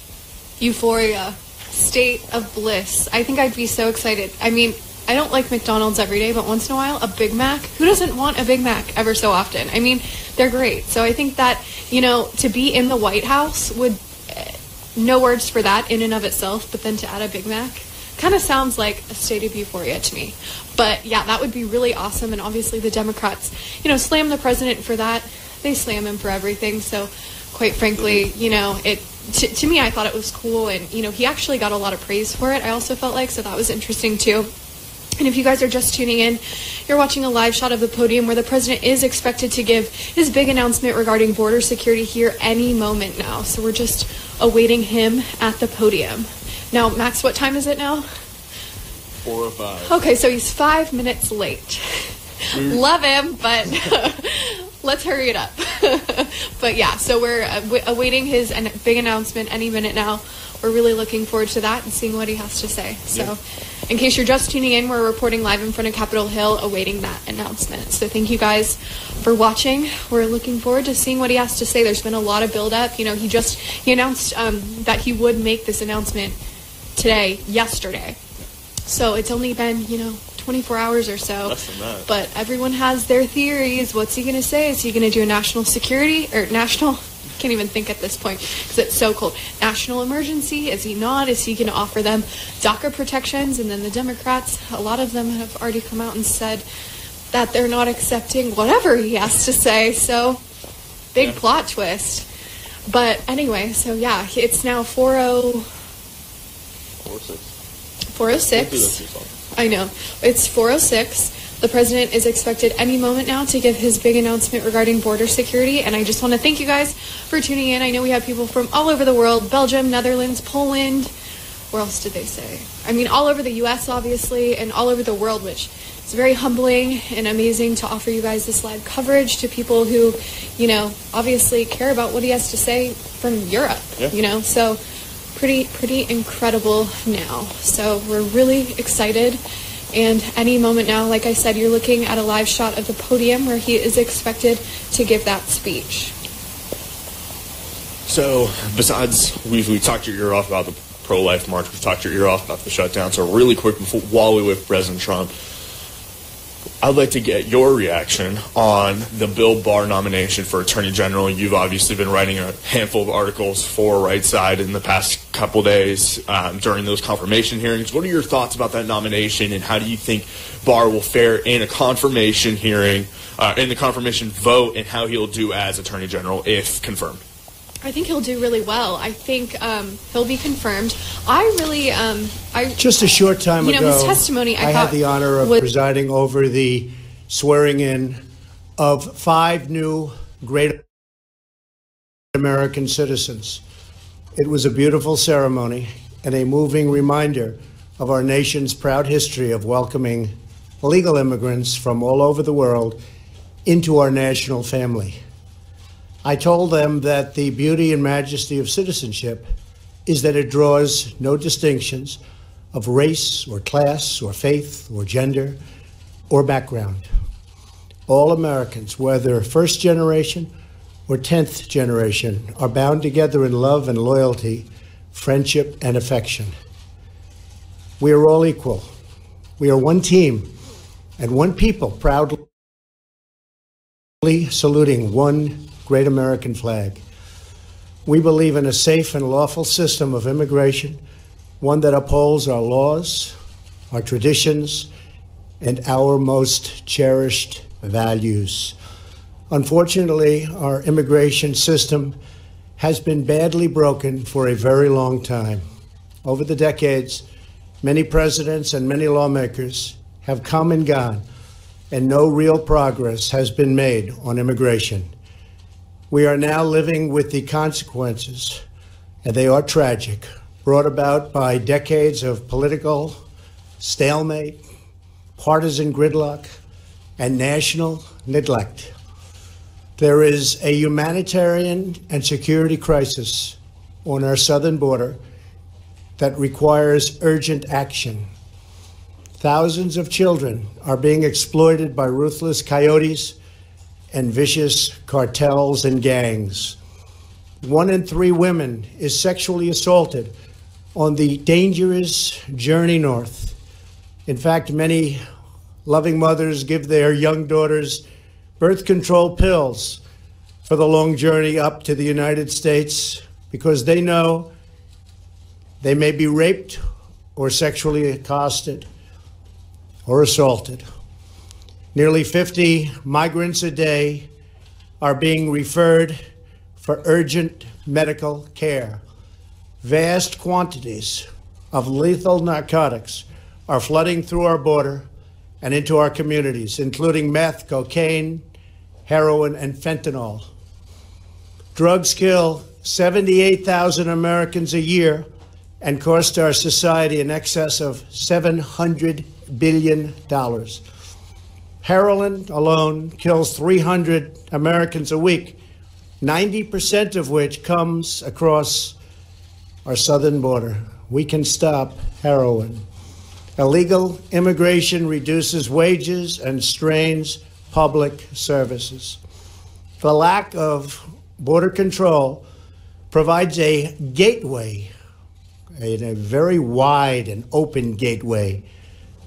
Euphoria, state of bliss. I think I'd be so excited. I don't like McDonald's every day, but once in a while, a Big Mac. Who doesn't want a Big Mac ever so often? They're great. So I think that, to be in the White House would, no words for that in and of itself, but then to add a Big Mac kind of sounds like a state of euphoria to me. But yeah, that would be really awesome. And obviously the Democrats, slam the president for that. They slam him for everything. So quite frankly, to me, I thought it was cool. And, he actually got a lot of praise for it, I also felt like. So that was interesting too. And if you guys are just tuning in, you're watching a live shot of the podium where the president is expected to give his big announcement regarding border security here any moment now. So we're just awaiting him at the podium. Now, Max, what time is it now? 4:05. Okay, so he's 5 minutes late. Love him, but let's hurry it up. But yeah, so we're awaiting his big announcement any minute now. We're really looking forward to that and seeing what he has to say. So in case you're just tuning in, we're reporting live in front of Capitol Hill awaiting that announcement. So thank you guys for watching. We're looking forward to seeing what he has to say. There's been a lot of buildup. You know, he announced that he would make this announcement yesterday. So it's only been, 24 hours or so. Less than that. But everyone has their theories. What's he going to say? Is he going to do a national security or national? Can't even think at this point because it's so cold. National emergency? Is he not? Is he going to offer them DACA protections? And then the Democrats, a lot of them have already come out and said that they're not accepting whatever he has to say. So big plot twist. But anyway, so yeah, it's now 4:06. I know. It's 4:06. The president is expected any moment now to give his big announcement regarding border security. And I just want to thank you guys for tuning in. I know we have people from all over the world, Belgium, Netherlands, Poland. Where else did they say? I mean, all over the U.S., obviously, and all over the world, which is very humbling and amazing to offer you guys this live coverage to people who, obviously care about what he has to say from Europe, So pretty incredible now. So we're really excited. And any moment now, like I said, you're looking at a live shot of the podium where he is expected to give that speech. So, besides, we talked your ear off about the pro-life march, we've talked your ear off about the shutdown. So really quick, while we with President Trump, I'd like to get your reaction on the Bill Barr nomination for Attorney General. You've obviously been writing a handful of articles for Right Side in the past couple days during those confirmation hearings. What are your thoughts about that nomination, and how do you think Barr will fare in a confirmation hearing, in the confirmation vote, and how he'll do as Attorney General if confirmed? I think he'll do really well. I think he'll be confirmed. Just a short time ago, his testimony, I had the honor of presiding over the swearing in of 5 new great American citizens. It was a beautiful ceremony and a moving reminder of our nation's proud history of welcoming illegal immigrants from all over the world into our national family. I told them that the beauty and majesty of citizenship is that it draws no distinctions of race or class or faith or gender or background. All Americans, whether first generation or 10th generation, are bound together in love and loyalty, friendship and affection. We are all equal. We are one team and one people, proudly saluting one great American flag. We believe in a safe and lawful system of immigration, one that upholds our laws, our traditions, and our most cherished values. Unfortunately, our immigration system has been badly broken for a very long time. Over the decades, many presidents and many lawmakers have come and gone, and no real progress has been made on immigration. We are now living with the consequences, and they are tragic, brought about by decades of political stalemate, partisan gridlock, and national neglect. There is a humanitarian and security crisis on our southern border that requires urgent action. Thousands of children are being exploited by ruthless coyotes and vicious cartels and gangs. 1 in 3 women is sexually assaulted on the dangerous journey north. In fact, many loving mothers give their young daughters birth control pills for the long journey up to the United States because they know they may be raped or sexually accosted or assaulted. Nearly 50 migrants a day are being referred for urgent medical care. Vast quantities of lethal narcotics are flooding through our border and into our communities, including meth, cocaine, heroin, and fentanyl. Drugs kill 78,000 Americans a year and cost our society in excess of $700 billion. Heroin alone kills 300 Americans a week, 90% of which comes across our southern border. We can stop heroin. Illegal immigration reduces wages and strains public services. The lack of border control provides a gateway, a very wide and open gateway,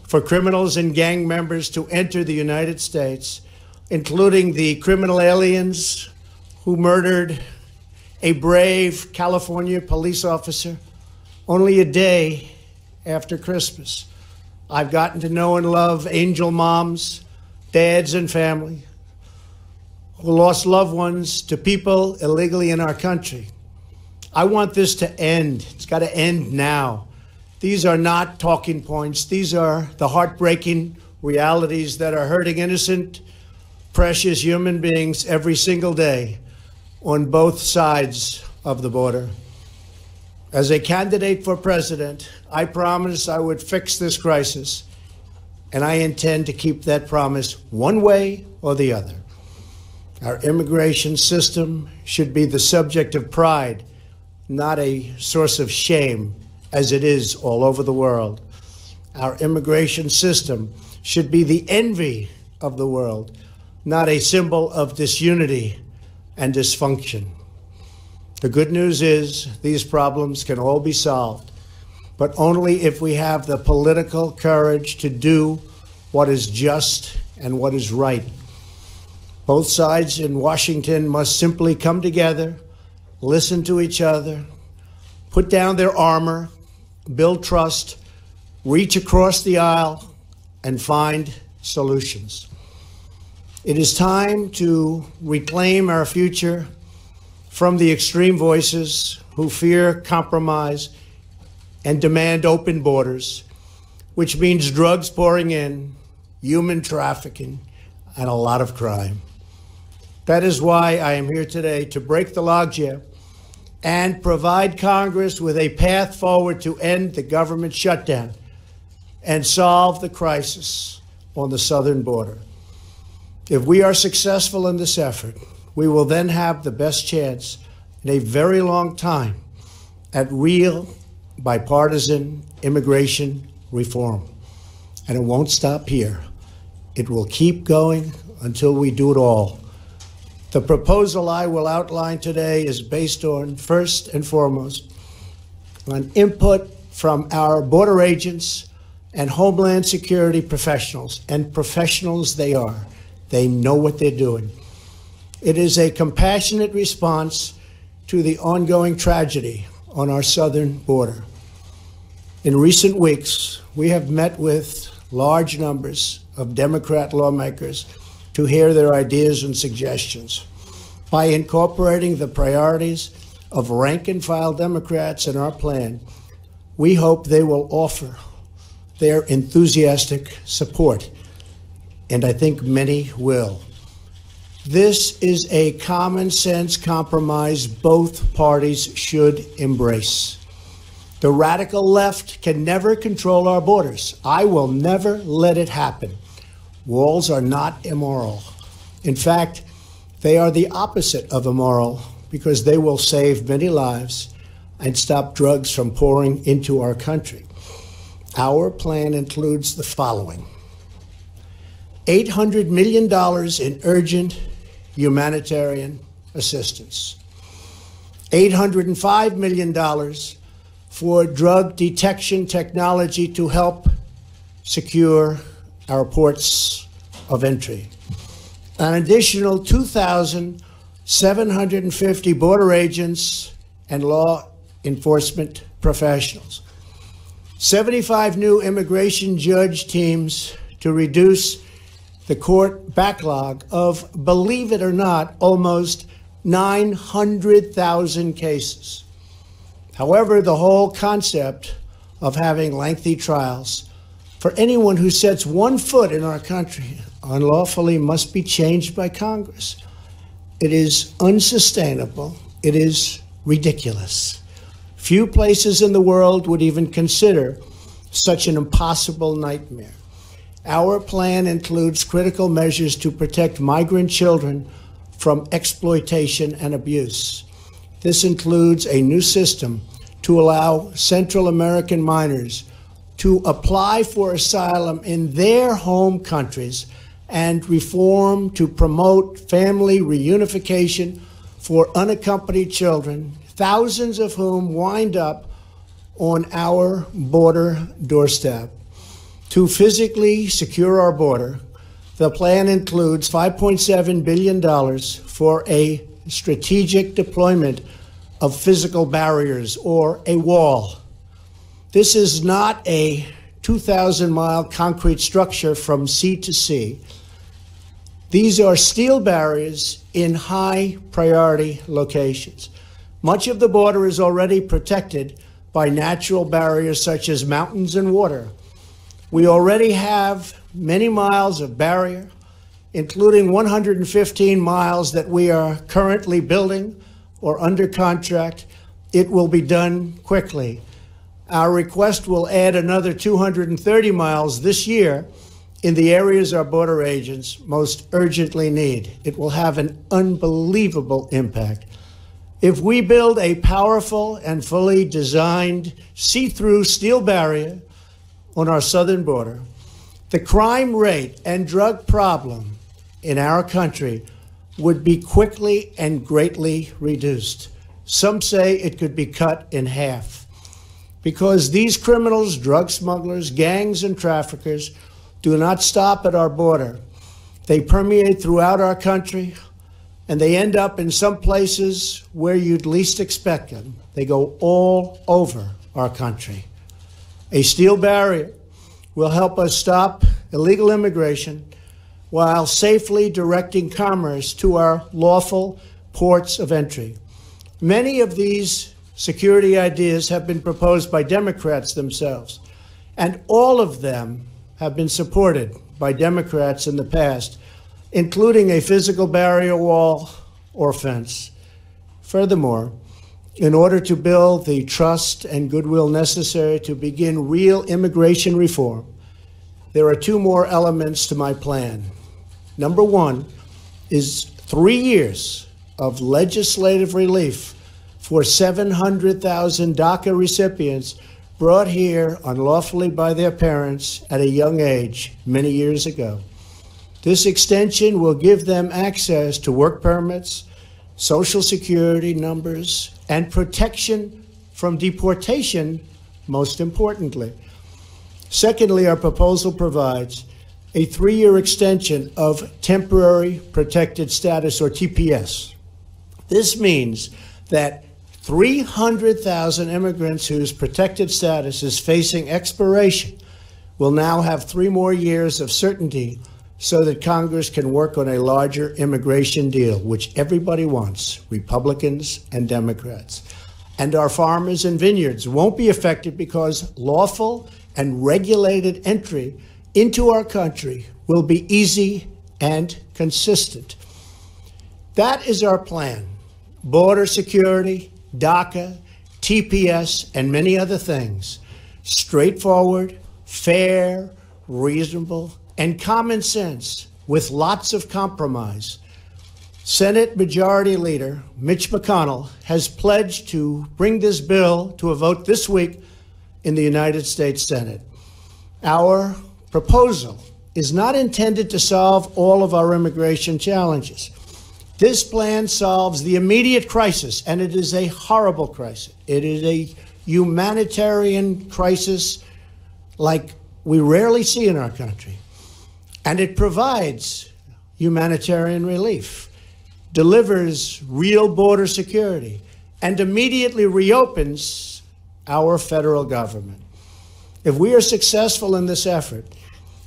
for criminals and gang members to enter the United States, including the criminal aliens who murdered a brave California police officer only a day after Christmas. I've gotten to know and love angel moms, dads, and family who lost loved ones to people illegally in our country. I want this to end. It's got to end now. These are not talking points. These are the heartbreaking realities that are hurting innocent, precious human beings every single day on both sides of the border. As a candidate for president, I promised I would fix this crisis, and I intend to keep that promise one way or the other. Our immigration system should be the subject of pride, not a source of shame, as it is all over the world. Our immigration system should be the envy of the world, not a symbol of disunity and dysfunction. The good news is these problems can all be solved, but only if we have the political courage to do what is just and what is right. Both sides in Washington must simply come together, listen to each other, put down their armor, build trust, reach across the aisle, and find solutions. It is time to reclaim our future from the extreme voices who fear compromise and demand open borders, which means drugs pouring in, human trafficking, and a lot of crime. That is why I am here today, to break the logjam and provide Congress with a path forward to end the government shutdown and solve the crisis on the southern border. If we are successful in this effort, we will then have the best chance in a very long time at real bipartisan immigration reform. And it won't stop here. It will keep going until we do it all. The proposal I will outline today is based on, first and foremost, on input from our border agents and Homeland Security professionals, and professionals they are. They know what they're doing. It is a compassionate response to the ongoing tragedy on our southern border. In recent weeks, we have met with large numbers of Democrat lawmakers to hear their ideas and suggestions. By incorporating the priorities of rank-and-file Democrats in our plan, we hope they will offer their enthusiastic support, and I think many will. This is a common sense compromise both parties should embrace. The radical left can never control our borders. I will never let it happen. Walls are not immoral. In fact, they are the opposite of immoral because they will save many lives and stop drugs from pouring into our country. Our plan includes the following: $800 million in urgent humanitarian assistance, $805 million for drug detection technology to help secure our ports of entry, an additional 2,750 border agents and law enforcement professionals, 75 new immigration judge teams to reduce the court backlog of, believe it or not, almost 900,000 cases. However, the whole concept of having lengthy trials for anyone who sets one foot in our country unlawfully must be changed by Congress. It is unsustainable. It is ridiculous. Few places in the world would even consider such an impossible nightmare. Our plan includes critical measures to protect migrant children from exploitation and abuse. This includes a new system to allow Central American minors to apply for asylum in their home countries and reform to promote family reunification for unaccompanied children, thousands of whom wind up on our border doorstep. To physically secure our border, the plan includes $5.7 billion for a strategic deployment of physical barriers or a wall. This is not a 2,000-mile concrete structure from sea to sea. These are steel barriers in high-priority locations. Much of the border is already protected by natural barriers such as mountains and water. We already have many miles of barrier, including 115 miles that we are currently building or under contract. It will be done quickly. Our request will add another 230 miles this year in the areas our border agents most urgently need. It will have an unbelievable impact. If we build a powerful and fully designed see-through steel barrier on our southern border, the crime rate and drug problem in our country would be quickly and greatly reduced. Some say it could be cut in half. Because these criminals, drug smugglers, gangs, and traffickers do not stop at our border. They permeate throughout our country, and they end up in some places where you'd least expect them. They go all over our country. A steel barrier will help us stop illegal immigration while safely directing commerce to our lawful ports of entry. Many of these security ideas have been proposed by Democrats themselves, and all of them have been supported by Democrats in the past, including a physical barrier wall or fence. Furthermore, in order to build the trust and goodwill necessary to begin real immigration reform, there are two more elements to my plan. Number one is 3 years of legislative relief for 700,000 DACA recipients brought here unlawfully by their parents at a young age many years ago. This extension will give them access to work permits, Social Security numbers, and protection from deportation, most importantly. Secondly, our proposal provides a 3-year extension of temporary protected status, or TPS. This means that 300,000 immigrants whose protected status is facing expiration will now have 3 more years of certainty so that Congress can work on a larger immigration deal, which everybody wants, Republicans and Democrats. And our farmers and vineyards won't be affected because lawful and regulated entry into our country will be easy and consistent. That is our plan. Border security, DACA, TPS, and many other things. Straightforward, fair, reasonable, and common sense with lots of compromise. Senate Majority Leader Mitch McConnell has pledged to bring this bill to a vote this week in the United States Senate. Our proposal is not intended to solve all of our immigration challenges. This plan solves the immediate crisis, and it is a horrible crisis. It is a humanitarian crisis like we rarely see in our country. And it provides humanitarian relief, delivers real border security, and immediately reopens our federal government. If we are successful in this effort,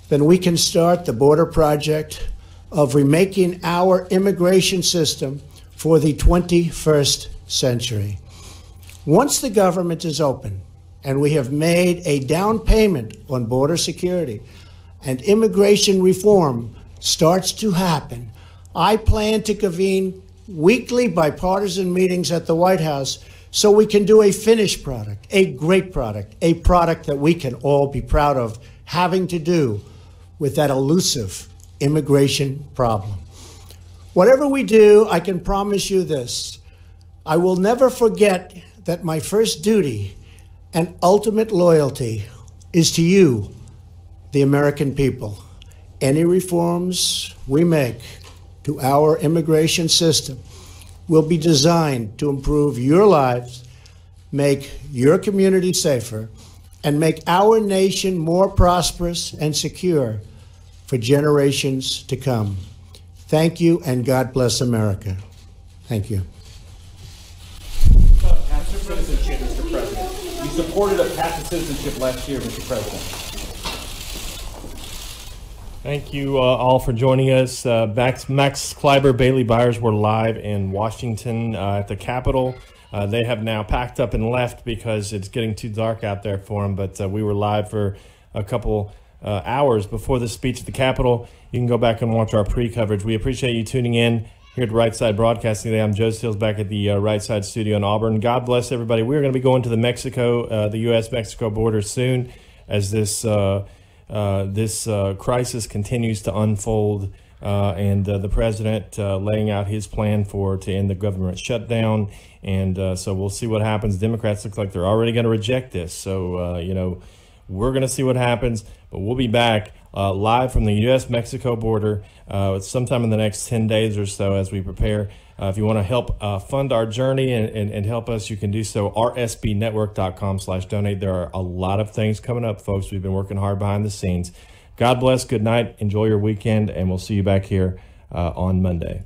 then we can start the border project of remaking our immigration system for the 21st century. Once the government is open and we have made a down payment on border security and immigration reform starts to happen, I plan to convene weekly bipartisan meetings at the White House so we can do a finished product, a great product, a product that we can all be proud of having to do with that elusive immigration problem. Whatever we do, I can promise you this. I will never forget that my first duty and ultimate loyalty is to you, the American people. Any reforms we make to our immigration system will be designed to improve your lives, make your community safer, and make our nation more prosperous and secure for generations to come. Thank you, and God bless America. Thank you. Path to citizenship, Mr. President. You supported a path to citizenship last year, Mr. President. Thank you all for joining us. Max Kleiber, Bailey Byers were live in Washington at the Capitol. They have now packed up and left because it's getting too dark out there for them, but we were live for a couple hours before the speech at the Capitol. You can go back and watch our pre-coverage. We appreciate you tuning in here at Right Side Broadcasting today. I'm Joe Steele back at the Right Side studio in Auburn. God bless everybody. We're going to be going to the U.S.-Mexico border soon as this crisis continues to unfold, and the president laying out his plan to end the government shutdown. And so we'll see what happens. Democrats look like they're already going to reject this. So, we're going to see what happens. But we'll be back live from the U.S.-Mexico border sometime in the next 10 days or so as we prepare. If you want to help fund our journey and help us, you can do so. rsbnetwork.com/donate. There are a lot of things coming up, folks. We've been working hard behind the scenes. God bless. Good night. Enjoy your weekend. And we'll see you back here on Monday.